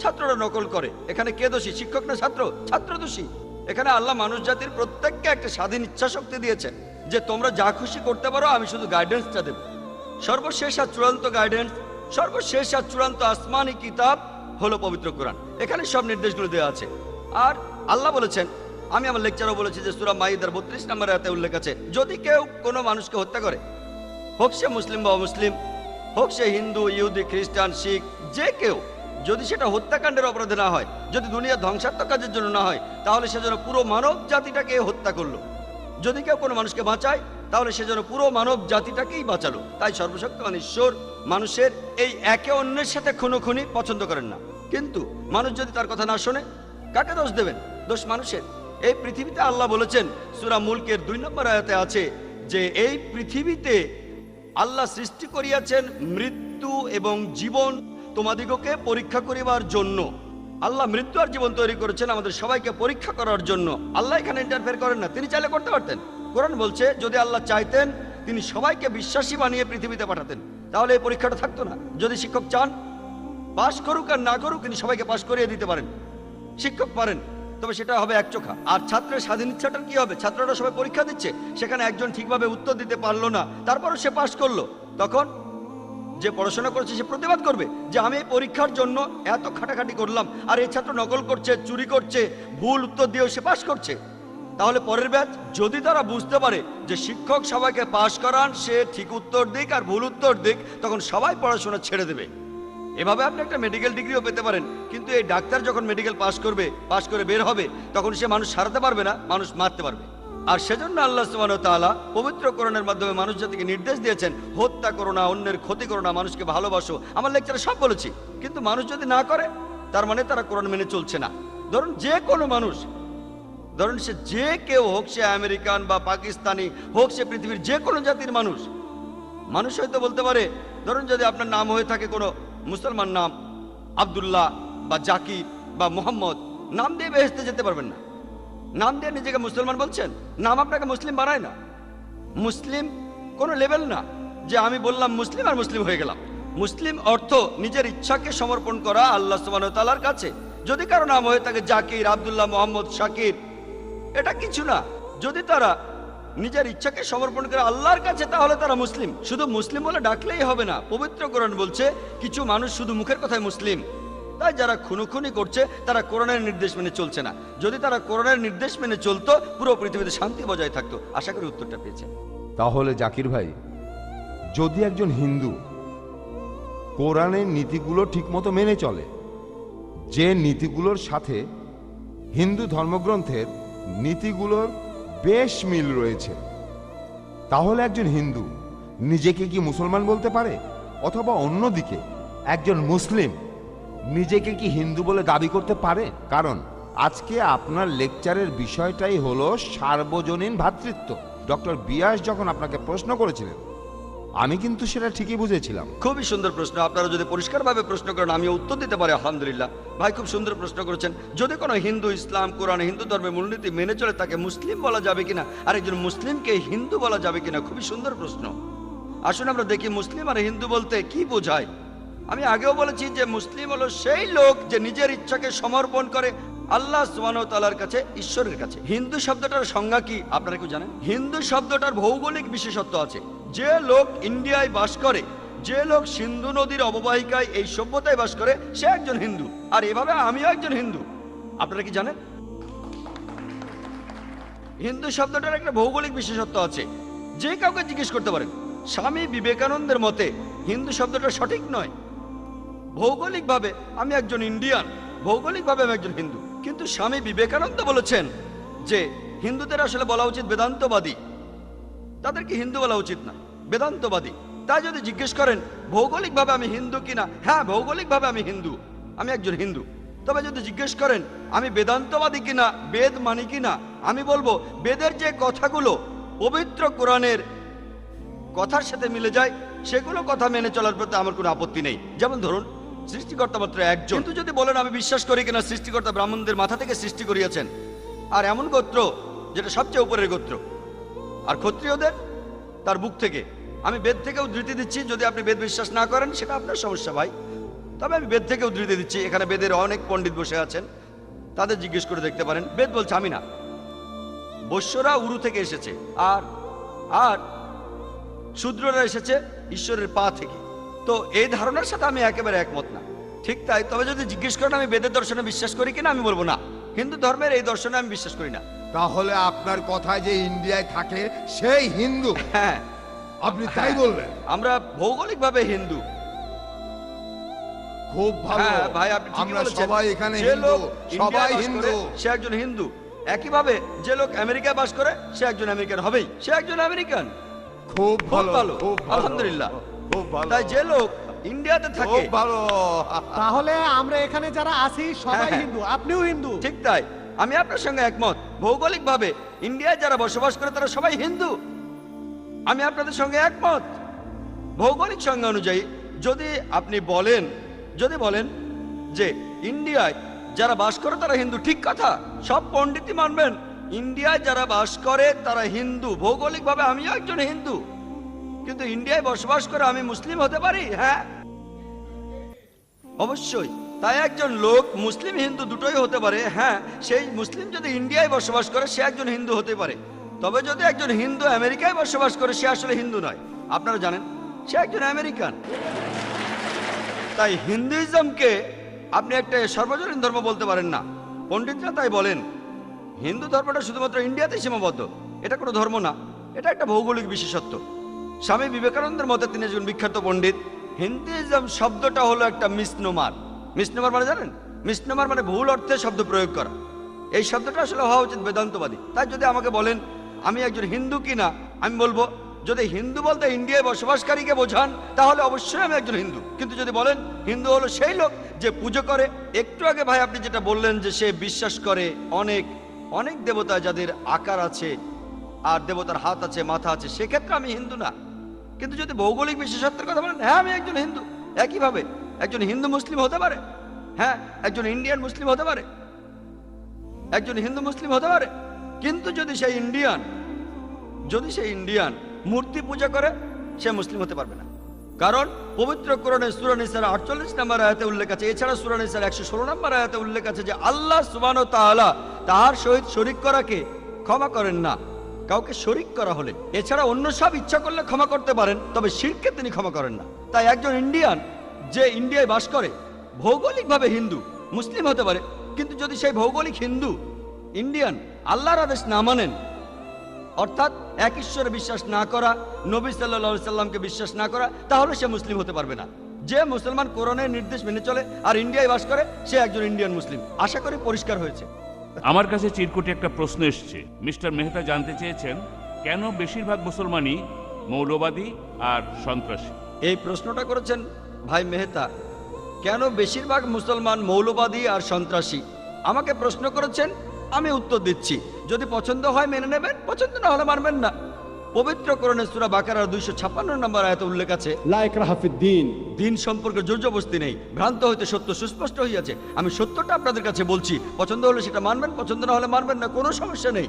ছাত্ররা নকল করে। এখানে কে দোষী, শিক্ষক না ছাত্র? ছাত্র দোষী। এখানে আল্লাহ মানুষ জাতির প্রত্যেককে একটা স্বাধীন ইচ্ছা শক্তি দিয়েছেন যে তোমরা যা খুশি করতে পারো, আমি শুধু গাইডেন্সটা দেব। সর্বশেষ আর চূড়ান্ত গাইডেন্স, সর্বশেষ আর চূড়ান্ত আসমানি কিতাব হলো পবিত্র কোরআন। এখানে সব নির্দেশগুলো দেওয়া আছে। আর আল্লাহ বলেছেন, আমি আমার লেকচারও বলেছি যে সূরা মাইদার 32 নম্বর আয়াতে উল্লেখ আছে, যদি কেউ কোনো মানুষকে হত্যা করে, হোক সে মুসলিম বা অমুসলিম, হোক সে হিন্দু, ইহুদি, খ্রিস্টান, শিখ, যে কেউ, যদি সেটা হত্যাকাণ্ডের অপরাধে না হয়, যদি দুনিয়া ধ্বংসাত্মক কাজের জন্য না হয়, তাহলে সেজন্য পুরো মানব জাতিটাকে হত্যা করলো। যদি কেউ কোনো মানুষকে বাঁচায় তাহলে সেজন্য পুরো মানব জাতিটাকেই বাঁচালো। তাই সর্বশক্তিমান ঈশ্বর মানুষের এই একে অন্যের সাথে খুনোখুনি পছন্দ করেন না। কিন্তু মানুষ যদি তার কথা না শোনে, কাকে দোষ দেবেন? দোষ মানুষের। এই পৃথিবীতে আল্লাহ বলেছেন, সূরা মুলকের 2 নম্বর আয়াতে আছে যে এই পৃথিবীতে আল্লাহ সৃষ্টি করিয়াছেন মৃত্যু এবং জীবন তোমাদিগকে পরীক্ষা করিবার জন্য। আল্লাহ মৃত্যু আর জীবন তৈরি করেছেন আমাদের সবাইকে পরীক্ষা করার জন্য। আল্লাহ এখানে ইন্টারফেয়ার করেন না, তিনি চাইলে করতে পারতেন। কোরআন বলছে যদি আল্লাহ চাইতেন তিনি সবাইকে বিশ্বাসী বানিয়ে পৃথিবীতে পাঠাতেন, তাহলে এই পরীক্ষাটা থাকতো না। যদি শিক্ষক চান পাশ করুক আর না করুক, তিনি সবাইকে পাশ করিয়ে দিতে পারেন। শিক্ষক পারেন, তবে সেটা হবে একচোখা। আর ছাত্রের স্বাধীন ইচ্ছাটার কি হবে? ছাত্ররা সবাই পরীক্ষা দিচ্ছে, সেখানে একজন ঠিকভাবে উত্তর দিতে পারলো না, তারপরও সে পাশ করলো। তখন যে পড়াশোনা করছে সে প্রতিবাদ করবে যে আমি এই পরীক্ষার জন্য এত খাটাখাটি করলাম, আর এই ছাত্র নকল করছে, চুরি করছে, ভুল উত্তর দিয়েও সে পাশ করছে। তাহলে পরের ব্যাচ যদি তারা বুঝতে পারে যে শিক্ষক সবাইকে পাশ করান, সে ঠিক উত্তর দিক আর ভুল উত্তর দিক, তখন সবাই পড়াশোনা ছেড়ে দেবে। এভাবে আপনি একটা মেডিকেল ডিগ্রিও পেতে পারেন, কিন্তু এই ডাক্তার যখন মেডিকেল পাশ করে বের হবে, তখন সে মানুষ সারাতে পারবে না, মানুষ মারতে পারবে। আর সেজন্য আল্লাহ সুবহানাহু ওয়া তাআলা পবিত্র কোরআনের মাধ্যমে মানুষ জাতিকে নির্দেশ দিয়েছেন, হত্যা করো না, অন্যের ক্ষতি করো না, মানুষকে ভালোবাসো। আমার লেকচারে সব বলেছি, কিন্তু মানুষ যদি না করে, তার মানে তারা কোরআন মেনে চলছে না। ধরুন যে কোনো মানুষ, ধরুন সে যে কেউ হোক, সে আমেরিকান বা পাকিস্তানি হোক, সে পৃথিবীর যে কোনো জাতির মানুষ, মানুষ হয়তো বলতে পারে, ধরুন যদি আপনার নাম হয়ে থাকে কোনো মুসলমান নাম, আব্দুল্লাহ বা জাকির বা মোহাম্মদ, নাম দিয়ে বেহেশতে যেতে পারবেন না। নাম দিয়ে নিজেকে মুসলমান বলছেন, নাম আপনাকে মুসলিম বানায় না। মুসলিম কোনো লেভেল না যে আমি বললাম মুসলিম আর মুসলিম হয়ে গেলাম। মুসলিম অর্থ নিজের ইচ্ছাকে সমর্পণ করা আল্লাহ সুবহানাহু ওয়া তাআলার কাছে। যদি কারো নাম হয়ে থাকে জাকির, আব্দুল্লাহ, মোহাম্মদ, শাকির, এটা কিছু না। যদি তারা নিজের ইচ্ছাকে সমর্পণ করে আল্লাহর কাছে, তাহলে তারা মুসলিম। শুধু মুসলিম বলে ডাকলেই হবে না। পবিত্র কোরআন বলছে কিছু মানুষ শুধু মুখের কথায় মুসলিম। তাই যারা খুনোখুনি করছে তারা কোরআনের নির্দেশ মেনে চলছে না। যদি তারা কোরআনের নির্দেশ মেনে চলতো, পুরো পৃথিবীতে শান্তি বজায় থাকতো। আশা করি উত্তরটা পেয়েছেন।
তাহলে জাকির ভাই, যদি একজন হিন্দু কোরআনের নীতিগুলো ঠিকমতো মেনে চলে, যে নীতিগুলোর সাথে হিন্দু ধর্মগ্রন্থের নীতিগুলোর বেশ মিল রয়েছে, তাহলে একজন হিন্দু নিজেকে কি মুসলমান বলতে পারে? অথবা অন্যদিকে একজন মুসলিম নিজেকে কি হিন্দু বলে দাবি করতে পারে? কারণ আজকে আপনার লেকচারের বিষয়টাই হলো সার্বজনীন ভ্রাতৃত্ব। ডক্টর বিয়াস যখন আপনাকে প্রশ্ন করেছিলেন, আমি কিন্তু সেটা ঠিকই বুঝেছিলাম।
খুবই সুন্দর প্রশ্ন। আপনারা যদি পরিষ্কারভাবে প্রশ্ন করেন, আমি উত্তর দিতে পারি আলহামদুলিল্লাহ। ভাই খুব সুন্দর প্রশ্ন করেছেন। যদি কোনো হিন্দু ইসলাম, কোরআন, হিন্দু ধর্মের মূলনীতি মেনে চলে, তাকে মুসলিম বলা যাবে কিনা, আর একজন মুসলিমকে হিন্দু বলা যাবে কিনা, খুবই সুন্দর প্রশ্ন। আসুন আমরা দেখি মুসলিম আর হিন্দু বলতে কি বোঝায়। আমি আগেও বলেছি যে মুসলিম হলো সেই লোক যে নিজের ইচ্ছাকে সমর্পণ করে আল্লাহ সুবহানাহু ওয়া তাআলার কাছে, ঈশ্বরের কাছে। হিন্দু শব্দটার সংজ্ঞা কি আপনারা কি জানেন? হিন্দু শব্দটার ভৌগোলিক বিশেষত্ব আছে। যে লোক ইন্ডিয়ায় বাস করে, যে লোক সিন্ধু নদীর অববাহিকায় এই সভ্যতায় বাস করে, সে একজন হিন্দু। আর এভাবে আমিও একজন হিন্দু। আপনারা কি জানেন? হিন্দু শব্দটার একটা ভৌগোলিক বিশেষত্ব আছে। যে কাউকে জিজ্ঞেস করতে পারেন। স্বামী বিবেকানন্দের মতে হিন্দু শব্দটা সঠিক নয়। ভৌগোলিকভাবে আমি একজন ইন্ডিয়ান, ভৌগোলিকভাবে আমি একজন হিন্দু। কিন্তু স্বামী বিবেকানন্দ বলেছেন যে হিন্দুদের আসলে বলা উচিত বেদান্তবাদী, তাদেরকে হিন্দু বলা উচিত না, বেদান্তবাদী। তাই যদি জিজ্ঞেস করেন ভৌগোলিকভাবে আমি হিন্দু কিনা, হ্যাঁ ভৌগোলিকভাবে আমি হিন্দু, আমি একজন হিন্দু। তবে যদি জিজ্ঞেস করেন আমি বেদান্তবাদী কিনা, বেদ মানি কিনা, আমি বলবো বেদের যে কথাগুলো পবিত্র কোরআনের কথার সাথে মিলে যায়, সেগুলো কথা মেনে চলার প্রতি আমার কোনো আপত্তি নেই। যেমন ধরুন সৃষ্টিকর্তা মাত্র একজন। কিন্তু যদি বলেন আমি বিশ্বাস করি কিনা সৃষ্টিকর্তা ব্রাহ্মণদের মাথা থেকে সৃষ্টি করিয়েছেন, আর এমন গোত্র যেটা সবচেয়ে উপরের গোত্র, আর ক্ষত্রিয়দের তার বুক থেকে, আমি বেদ থেকে উদ্ধৃতি দিচ্ছি। যদি আপনি বেদ বিশ্বাস না করেন সেটা আপনার সমস্যা ভাই, তবে আমি বেদ থেকে উদ্ধৃতি দিচ্ছি। এখানে বেদের অনেক পণ্ডিত বসে আছেন, তাদের জিজ্ঞেস করে দেখতে পারেন। বেদ বলছে আমি না, বৈশ্যরা উরু থেকে এসেছে, আর আর শূদ্ররা এসেছে ঈশ্বরের পা থেকে। তো এই ধারণার সাথে আমি একেবারে একমত না। ঠিক তাই। তবে যদি জিজ্ঞেস করেন আমি বেদের দর্শনে বিশ্বাস করি কিনা, আমি বলবো না, হিন্দু ধর্মের এই দর্শনে আমি বিশ্বাস করি না।
তাহলে আপনার কথায় যে ইন্ডিয়ায় থাকে সেই হিন্দু?
হ্যাঁ,
আপনি তাই বললেন?
আমরা ভৌগোলিকভাবে হিন্দু।
খুব ভালো
হ্যাঁ ভাই, আপনি ঠিকই
আমরা
বলেছেন।
সবাই এখানে
যে
হিন্দু,
লোক
সবাই
ইন্ডিয়ায় বাস
হিন্দু।
করে, সে একজন হিন্দু। একইভাবে যে লোক আমেরিকায় বাস করে, সে একজন আমেরিকান হবেই, সে একজন আমেরিকান।
খুব
খুব
ভালো,
ভালো,
খুব ভালো,
আলহামদুলিল্লাহ।
খুব ভালো।
তাই যে লোক ইন্ডিয়াতে থাকে,
খুব ভালো।
তাহলে আমরা এখানে যারা আছি সবাই
হ্যাঁ।
হিন্দু, আপনিও হিন্দু।
ঠিক তাই, আমি আপনার সঙ্গে একমত। ভৌগোলিকভাবে ইন্ডিয়ায় যারা বসবাস করে তারা সবাই হিন্দু, আমি আপনাদের সঙ্গে একমত। ভৌগোলিক সংজ্ঞা অনুযায়ী যদি আপনি বলেন, যদি বলেন যে ইন্ডিয়ায় যারা বাস করে তারা হিন্দু, ঠিক কথা, সব পণ্ডিতই মানবেন ইন্ডিয়ায় যারা বাস করে তারা হিন্দু। ভৌগোলিকভাবে আমিও একজন হিন্দু, কিন্তু ইন্ডিয়ায় বসবাস করে আমি মুসলিম হতে পারি? হ্যাঁ অবশ্যই। তাই একজন লোক মুসলিম হিন্দু দুটোই হতে পারে। হ্যাঁ, সেই মুসলিম যদি ইন্ডিয়ায় বসবাস করে সে একজন হিন্দু হতে পারে। তবে যদি একজন হিন্দু আমেরিকায় বসবাস করে, সে আসলে হিন্দু নয়। আপনারা জানেন সে একজন আমেরিকান। তাই হিন্দুইজমকে আপনি একটা সর্বজনীন ধর্ম বলতে পারেন না। পণ্ডিতরা তাই বলেন হিন্দু ধর্মটা শুধুমাত্র ইন্ডিয়াতেই সীমাবদ্ধ। এটা কোনো ধর্ম না, এটা একটা ভৌগোলিক বিশেষত্ব। স্বামী বিবেকানন্দের মতে, তিনি একজন বিখ্যাত পণ্ডিত, হিন্দুইজম শব্দটা হলো একটা মিসনোমার। মিসনোমার মানে জানেন? মিসনোমার মানে ভুল অর্থে শব্দ প্রয়োগ করা। এই শব্দটা আসলে হওয়া উচিত বেদান্তবাদী। তাই যদি আমাকে বলেন আমি একজন হিন্দু কিনা, আমি বলবো যদি হিন্দু বলতে ইন্ডিয়ায় বসবাসকারীকে বোঝান তাহলে অবশ্যই আমি একজন হিন্দু। কিন্তু যদি বলেন হিন্দু হলো সেই লোক যে পুজো করে, একটু আগে ভাই আপনি যেটা বললেন যে সে বিশ্বাস করে অনেক অনেক দেবতা যাদের আকার আছে আর দেবতার হাত আছে, মাথা আছে, সেক্ষেত্রে আমি হিন্দু না। কিন্তু যদি ভৌগোলিক বিশেষত্বের কথা বলেন, হ্যাঁ আমি একজন হিন্দু। একইভাবে একজন হিন্দু মুসলিম হতে পারে, হ্যাঁ একজন ইন্ডিয়ান মুসলিম হতে পারে, একজন হিন্দু মুসলিম হতে পারে। কিন্তু যদি সেই ইন্ডিয়ান মূর্তি পূজা করে, সে মুসলিম হতে পারবে না। কারণ পবিত্র কোরআনে সূরা নিসার 48 নম্বর আয়াতে উল্লেখ আছে, এছাড়া সূরা নিসার 116 নম্বর আয়াতে উল্লেখ আছে যে আল্লাহ সুবহানাহু ওয়া তাআলা তার সহিত শরীক করাকে ক্ষমা করেন না কাউকে শরীক করা হলে। এছাড়া অন্য সব ইচ্ছা করলে ক্ষমা করতে পারেন, তবে শিরককে তিনি ক্ষমা করেন না। তাই একজন ইন্ডিয়ান যে ইন্ডিয়ায় বাস করে ভৌগোলিকভাবে হিন্দু মুসলিম হতে পারে, কিন্তু যদি সেই ভৌগোলিক হিন্দু ইন্ডিয়ান আল্লাহর আদেশ না মানেন, অর্থাৎ এক ঈশ্বরে বিশ্বাস না করা, নবী সাল্লাল্লাহু আলাইহি সাল্লামকে বিশ্বাস না করা, তাহলে সে মুসলিম হতে পারবে না। যে মুসলমান কোরআনের নির্দেশ মেনে চলে আর ইন্ডিয়ায় বাস করে, সে একজন ইন্ডিয়ান মুসলিম। আশা করি পরিষ্কার হয়েছে।
আমার কাছে চিরকুটে একটা প্রশ্ন এসছে। মিস্টার মেহতা জানতে চেয়েছেন কেন বেশিরভাগ মুসলমানই মৌলবাদী আর সন্ত্রাসী।
এই প্রশ্নটা করেছেন ভাই মেহতা, কেন বেশিরভাগ মুসলমান মৌলবাদী আর সন্ত্রাসী। আমাকে প্রশ্ন করেছেন, আমি উত্তর দিচ্ছি। যদি পছন্দ হয় মেনে নেবেন, পছন্দ না হলে মানবেন না। পবিত্র কোরআনে সূরা বাকারার 256 নম্বর আয়াতে উল্লেখ আছে,
লা ইকরাহা ফিদ্দীন।
দিন সম্পর্কে জোরজবস্তি নেই, ভ্রান্ত হইতে সত্য সুস্পষ্ট হইয়াছে। আমি সত্যটা আপনাদের কাছে বলছি, পছন্দ হলে সেটা মানবেন, পছন্দ না হলে মানবেন না, কোনো সমস্যা নেই।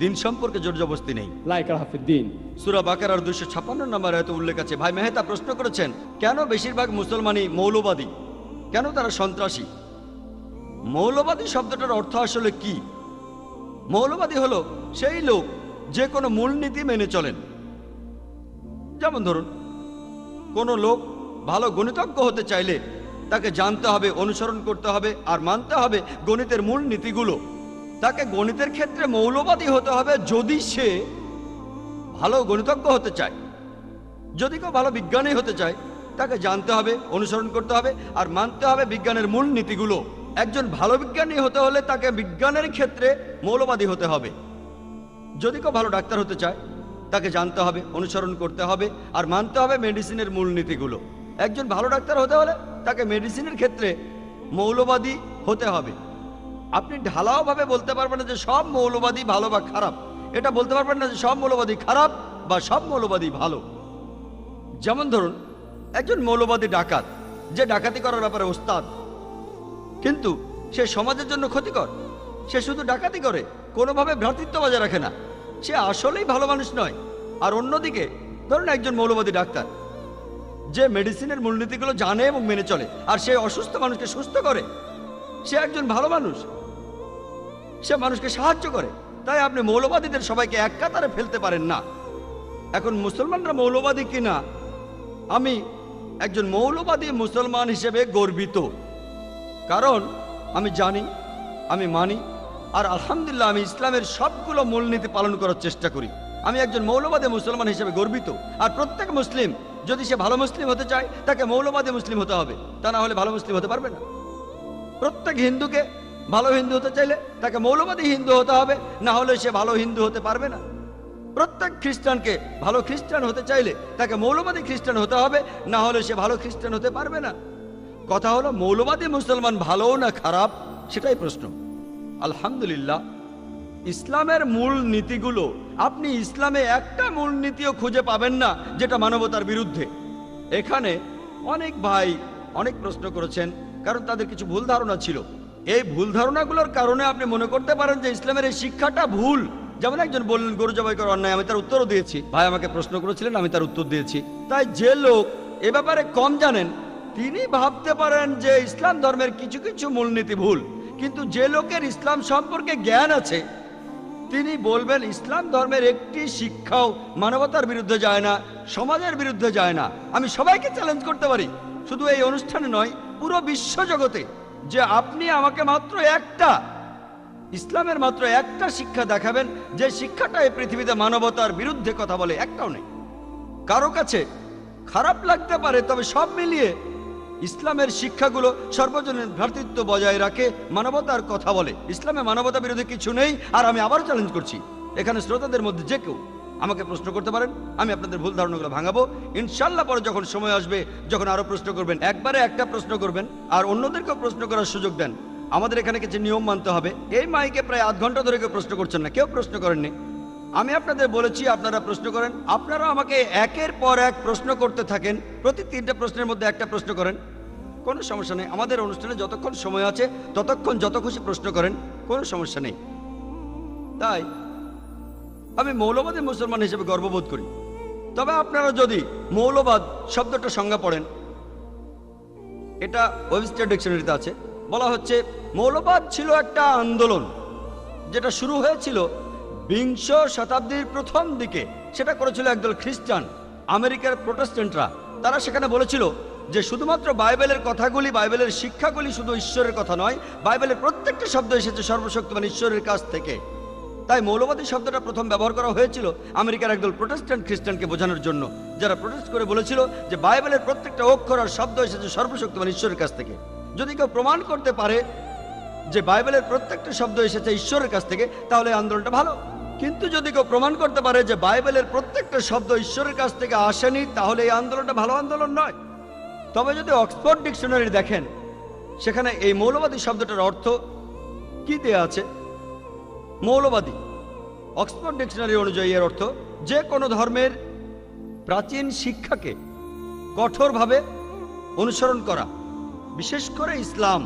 দিন সম্পর্কে জোরজবস্তি নেই।
লা ইকরাহা ফিদ্দীন।
সূরা বাকারার 256 নম্বর আয়াতে উল্লেখ আছে। ভাই মেহতা প্রশ্ন করেছেন কেন বেশিরভাগ মুসলমানই মৌলবাদী, কেন তারা সন্ত্রাসী। মৌলবাদী শব্দটার অর্থ আসলে কি? মৌলবাদী হলো সেই লোক যে কোনো মূলনীতি মেনে চলেন। যেমন ধরুন, কোনো লোক ভালো গণিতজ্ঞ হতে চাইলে তাকে জানতে হবে, অনুসরণ করতে হবে আর মানতে হবে গণিতের মূল নীতিগুলো। তাকে গণিতের ক্ষেত্রে মৌলবাদী হতে হবে যদি সে ভালো গণিতজ্ঞ হতে চায়। যদি কেউ ভালো বিজ্ঞানী হতে চায়, তাকে জানতে হবে, অনুসরণ করতে হবে আর মানতে হবে বিজ্ঞানের মূল নীতিগুলো। একজন ভালো বিজ্ঞানী হতে হলে তাকে বিজ্ঞানের ক্ষেত্রে মৌলবাদী হতে হবে। যদি কেউ ভালো ডাক্তার হতে চায়, তাকে জানতে হবে, অনুসরণ করতে হবে আর মানতে হবে মেডিসিনের মূলনীতিগুলো। একজন ভালো ডাক্তার হতে হলে তাকে মেডিসিনের ক্ষেত্রে মৌলবাদী হতে হবে। আপনি ঢালাওভাবে বলতে পারবেন না যে সব মৌলবাদী ভালো বা খারাপ। এটা বলতে পারবেন না যে সব মৌলবাদী খারাপ বা সব মৌলবাদী ভালো। যেমন ধরুন, একজন মৌলবাদী ডাকাত যে ডাকাতি করার ব্যাপারে ওস্তাদ, কিন্তু সে সমাজের জন্য ক্ষতিকর। সে শুধু ডাকাতি করে, কোনোভাবে ভ্রাতৃত্ব বজায় রাখে না, সে আসলেই ভালো মানুষ নয়। আর অন্যদিকে ধরুন একজন মৌলবাদী ডাক্তার যে মেডিসিনের মূলনীতিগুলো জানে এবং মেনে চলে আর সে অসুস্থ মানুষকে সুস্থ করে, সে একজন ভালো মানুষ, সে মানুষকে সাহায্য করে। তাই আপনি মৌলবাদীদের সবাইকে এক কাতারে ফেলতে পারেন না। এখন মুসলমানরা মৌলবাদী কিনা, আমি একজন মৌলবাদী মুসলমান হিসেবে গর্বিত। কারণ আমি জানি, আমি মানি আর আলহামদুলিল্লাহ আমি ইসলামের সবগুলো মূলনীতি পালন করার চেষ্টা করি। আমি একজন মৌলবাদী মুসলমান হিসেবে গর্বিত। আর প্রত্যেক মুসলিম যদি সে ভালো মুসলিম হতে চায়, তাকে মৌলবাদী মুসলিম হতে হবে, তা না হলে ভালো মুসলিম হতে পারবে না। প্রত্যেক হিন্দুকে ভালো হিন্দু হতে চাইলে তাকে মৌলবাদী হিন্দু হতে হবে, না হলে সে ভালো হিন্দু হতে পারবে না। প্রত্যেক খ্রিস্টানকে ভালো খ্রিস্টান হতে চাইলে তাকে মৌলবাদী খ্রিস্টান হতে হবে, না হলে সে ভালো খ্রিস্টান হতে পারবে না। কথা হলো মৌলবাদী মুসলমান ভালো না খারাপ, সেটাই প্রশ্ন। আলহামদুলিল্লাহ ইসলামের মূল নীতিগুলো, আপনি ইসলামে একটা মূল নীতিও খুঁজে পাবেন না যেটা মানবতার বিরুদ্ধে। এখানে অনেক ভাই অনেক প্রশ্ন করেছেন, কারণ তাদের কিছু ভুল ধারণা ছিল। এই ভুল ধারণাগুলোর কারণে আপনি মনে করতে পারেন যে ইসলামের এই শিক্ষাটা ভুল। যেমন একজন বললেন গরু জবাই করা অন্যায়, আমি তার উত্তরও দিয়েছি। ভাই আমাকে প্রশ্ন করেছিলেন, আমি তার উত্তর দিয়েছি। তাই যে লোক এ ব্যাপারে কম জানেন তিনি ভাবতে পারেন যে ইসলাম ধর্মের কিছু কিছু মূলনীতি ভুল, কিন্তু যে লোকের ইসলাম সম্পর্কে জ্ঞান আছে তিনি বলবেন ইসলাম ধর্মের একটি শিক্ষাও মানবতার বিরুদ্ধে যায় না, সমাজের বিরুদ্ধে যায় না। আমি সবাইকে চ্যালেঞ্জ করতে পারি, শুধু এই অনুষ্ঠানে নয়, পুরো বিশ্ব জগতে, যে আপনি আমাকে মাত্র একটা ইসলামের মাত্র একটা শিক্ষা দেখাবেন যে শিক্ষাটা এই পৃথিবীতে মানবতার বিরুদ্ধে কথা বলে, একটাও নেই। কারো কাছে খারাপ লাগতে পারে, তবে সব মিলিয়ে ইসলামের শিক্ষাগুলো সর্বজনীন ভ্রাতৃত্ব বজায় রাখে, মানবতার কথা বলে। ইসলামে মানবতা বিরোধী কিছু নেই। আর আমি আবারও চ্যালেঞ্জ করছি, এখানে শ্রোতাদের মধ্যে যে কেউ আমাকে প্রশ্ন করতে পারেন, আমি আপনাদের ভুল ধারণাগুলো ভাঙাবো ইনশাল্লাহ। পরে যখন সময় আসবে, যখন আরো প্রশ্ন করবেন, একবারে একটা প্রশ্ন করবেন আর অন্যদেরকেও প্রশ্ন করার সুযোগ দেন। আমাদের এখানে কিছু নিয়ম মানতে হবে। এই মাইকে প্রায় আধ ঘন্টা ধরে কেউ প্রশ্ন করছেন না, কেউ প্রশ্ন করেননি। আমি আপনাদের বলেছি আপনারা প্রশ্ন করেন, আপনারা আমাকে একের পর এক প্রশ্ন করতে থাকেন। প্রতি 3টে প্রশ্নের মধ্যে একটা প্রশ্ন করেন, কোনো সমস্যা নেই। আমাদের অনুষ্ঠানে যতক্ষণ সময় আছে ততক্ষণ যত খুশি প্রশ্ন করেন, কোনো সমস্যা নেই। তাই আমি মৌলবাদী মুসলমান হিসেবে গর্ববোধ করি। তবে আপনারা যদি মৌলবাদ শব্দটা সংজ্ঞা পড়েন, এটা ওয়েবস্টার ডিকশনারিতে আছে, বলা হচ্ছে মৌলবাদ ছিল একটা আন্দোলন যেটা শুরু হয়েছিল 20 শতাব্দীর প্রথম দিকে। সেটা করেছিল একদল খ্রিস্টান আমেরিকার প্রোটেস্ট্যান্টরা। তারা সেখানে বলেছিল যে শুধুমাত্র বাইবেলের কথাগুলি, বাইবেলের শিক্ষাগুলি শুধু ঈশ্বরের কথা নয়, বাইবেলের প্রত্যেকটা শব্দ এসেছে সর্বশক্তিমান ঈশ্বরের কাছ থেকে। তাই মৌলবাদী শব্দটা প্রথম ব্যবহার করা হয়েছিল আমেরিকার একদল প্রোটেস্ট্যান্ট খ্রিস্টানকে বোঝানোর জন্য, যারা প্রোটেস্ট করে বলেছিল যে বাইবেলের প্রত্যেকটা অক্ষর আর শব্দ এসেছে সর্বশক্তিমান ঈশ্বরের কাছ থেকে। যদি কেউ প্রমাণ করতে পারে যে বাইবেলের প্রত্যেকটা শব্দ এসেছে ঈশ্বরের কাছ থেকে, তাহলে এই আন্দোলনটা ভালো। কিন্তু যদি কেউ প্রমাণ করতে পারে যে বাইবেলের প্রত্যেকটা শব্দ ঈশ্বরের কাছ থেকে আসেনি, তাহলে এই আন্দোলনটা ভালো আন্দোলন নয়। তবে যদি অক্সফোর্ড ডিকশনারি দেখেন, সেখানে এই মৌলবাদী শব্দটার অর্থ কি দেয়া আছে? মৌলবাদী অক্সফোর্ড ডিকশনারি অনুযায়ী এর অর্থ যে কোনো ধর্মের প্রাচীন শিক্ষাকে কঠোরভাবে অনুসরণ করা, বিশেষ করে ইসলাম।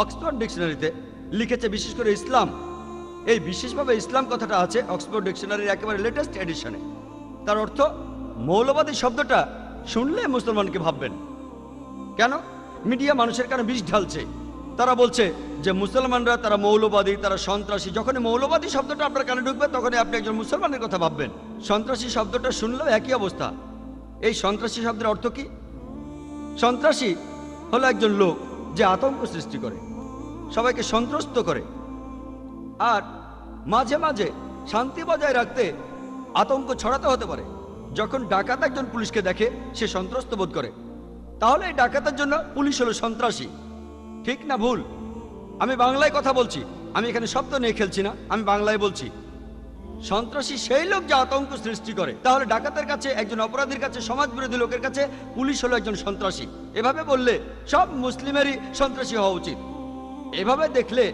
অক্সফোর্ড ডিকশনারিতে লিখেছে বিশেষ করে ইসলাম। এই বিশেষভাবে ইসলাম কথাটা আছে অক্সফোর্ড ডিকশনারির একেবারে লেটেস্ট এডিশনে। তার অর্থ মৌলবাদী শব্দটা শুনলে মুসলমানকে ভাববেন। কেন? মিডিয়া মানুষের কানে বিষ ঢালছে। তারা বলছে যে মুসলমানরা তারা মৌলবাদী, তারা সন্ত্রাসী। যখনই মৌলবাদী শব্দটা আপনার কানে ঢুকবে, তখনই আপনি একজন মুসলমানের কথা ভাববেন। সন্ত্রাসী শব্দটা শুনলেও একই অবস্থা। এই সন্ত্রাসী শব্দের অর্থ কি? সন্ত্রাসী হলো একজন লোক যে আতঙ্ক সৃষ্টি করে, সবাইকে সন্ত্রস্ত করে, আর মাঝে মাঝে শান্তি বজায় রাখতে আতঙ্ক ছড়াতে হতে পারে। যখন ডাকাত একজন পুলিশকে দেখে, সে সন্ত্রস্ত বোধ করে, তাহলে এই ডাকাতের জন্য পুলিশ হলো সন্ত্রাসী। ঠিক না ভুল? আমি বাংলায় কথা বলছি, আমি এখানে শব্দ নিয়ে খেলছি না, আমি বাংলায় বলছি। সন্ত্রাসী সেই লোক যে আতঙ্ক সৃষ্টি করে। তাহলে ডাকাতের কাছে, একজন অপরাধীর কাছে, সমাজ বিরোধী লোকের কাছে পুলিশ হলো একজন সন্ত্রাসী। এভাবে বললে সব মুসলিমেরই সন্ত্রাসী হওয়া উচিত। এভাবে দেখলে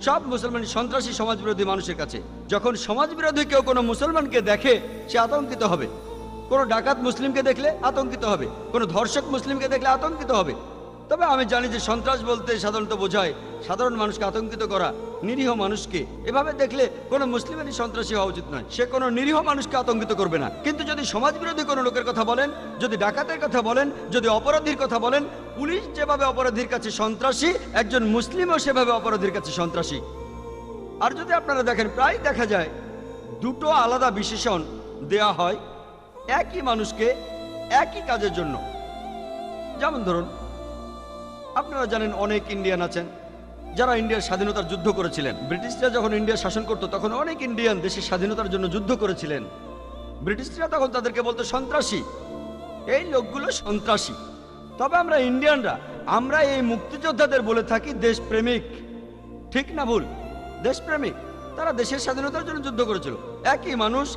সব মুসলমান সন্ত্রাসী সমাজ বিরোধী মানুষের কাছে। যখন সমাজ বিরোধী কেউ কোনো মুসলমানকে দেখে, সে আতঙ্কিত হবে। কোনো ডাকাত মুসলিমকে দেখলে আতঙ্কিত হবে, কোনো ধর্ষক মুসলিমকে দেখলে আতঙ্কিত হবে। তবে আমি জানি যে সন্ত্রাস বলতে সাধারণত বোঝায় সাধারণ মানুষকে আতঙ্কিত করা, নিরীহ মানুষকে। এভাবে দেখলে কোনো মুসলিমেরই সন্ত্রাসী হওয়া উচিত নয়। সে কোনো নিরীহ মানুষকে আতঙ্কিত করবে না। কিন্তু যদি সমাজ বিরোধী কোনো লোকের কথা বলেন, যদি ডাকাতের কথা বলেন, যদি অপরাধীর কথা বলেন, পুলিশ যেভাবে অপরাধীর কাছে সন্ত্রাসী, একজন মুসলিমও সেভাবে অপরাধীর কাছে সন্ত্রাসী। আর যদি আপনারা দেখেন, প্রায় দেখা যায় দুটো আলাদা বিশেষণ দেয়া হয় একই মানুষকে একই কাজের জন্য। যেমন ধরুন, আপনারা জানেন অনেক ইন্ডিয়ান আছেন যারা ইন্ডিয়ার স্বাধীনতার যুদ্ধ করেছিলেন। ব্রিটিশরা যখন ইন্ডিয়া শাসন করত, তখন অনেক ইন্ডিয়ান দেশের স্বাধীনতার জন্য যুদ্ধ করেছিলেন। ব্রিটিশরা তখন তাদেরকে বলতো সন্ত্রাসী, এই লোকগুলো সন্ত্রাসী। তবে আমরা ইন্ডিয়ানরা, আমরা এই মুক্তিযোদ্ধাদের বলে থাকি দেশপ্রেমিক। ঠিক না ভুল? দেশপ্রেমিক। তারা দেশের স্বাধীনতার জন্য যুদ্ধ করেছিল। একই মানুষ,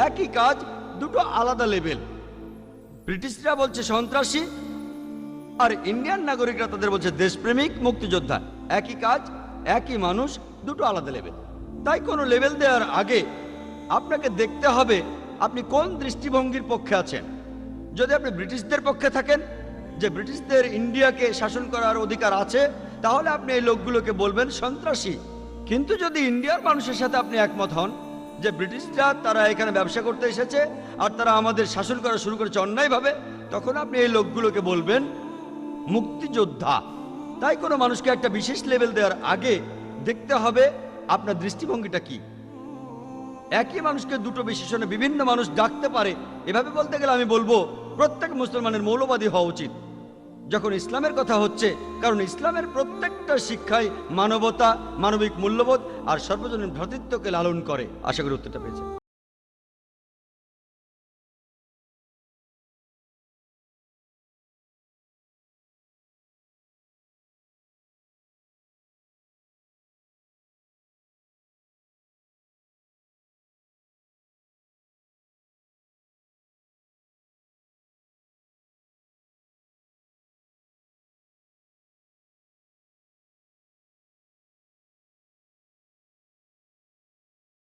একই কাজ, দুটো আলাদা লেভেল। ব্রিটিশরা বলছে সন্ত্রাসী, আর ইন্ডিয়ান নাগরিকরা তাদের বলছে দেশপ্রেমিক, মুক্তিযোদ্ধা। একই কাজ, একই মানুষ, দুটো আলাদা লেভেল। তাই কোনো লেভেল দেওয়ার আগে আপনাকে দেখতে হবে আপনি কোন দৃষ্টিভঙ্গির পক্ষে আছেন। যদি আপনি ব্রিটিশদের পক্ষে থাকেন, যে ব্রিটিশদের ইন্ডিয়াকে শাসন করার অধিকার আছে, তাহলে আপনি এই লোকগুলোকে বলবেন সন্ত্রাসী। কিন্তু যদি ইন্ডিয়ার মানুষের সাথে আপনি একমত হন যে ব্রিটিশরা তারা এখানে ব্যবসা করতে এসেছে আর তারা আমাদের শাসন করা শুরু করেছে অন্যায়ভাবে, তখন আপনি এই লোকগুলোকে বলবেন মুক্তিযোদ্ধা। তাই কোনো মানুষকে একটা বিশেষ লেভেল দেওয়ার আগে দেখতে হবে আপনার দৃষ্টিভঙ্গিটা কি। একই মানুষকে দুটো বিশেষণে বিভিন্ন মানুষ ডাকতে পারে। এভাবে বলতে গেলে আমি বলবো প্রত্যেক মুসলমানের মৌলবাদী হওয়া উচিত যখন ইসলামের কথা হচ্ছে, কারণ ইসলামের প্রত্যেকটা শিক্ষায় মানবতা, মানবিক মূল্যবোধ আর সর্বজনীন ভ্রাতৃত্বকে লালন করে। আশা করি উত্তরটা পেয়েছে।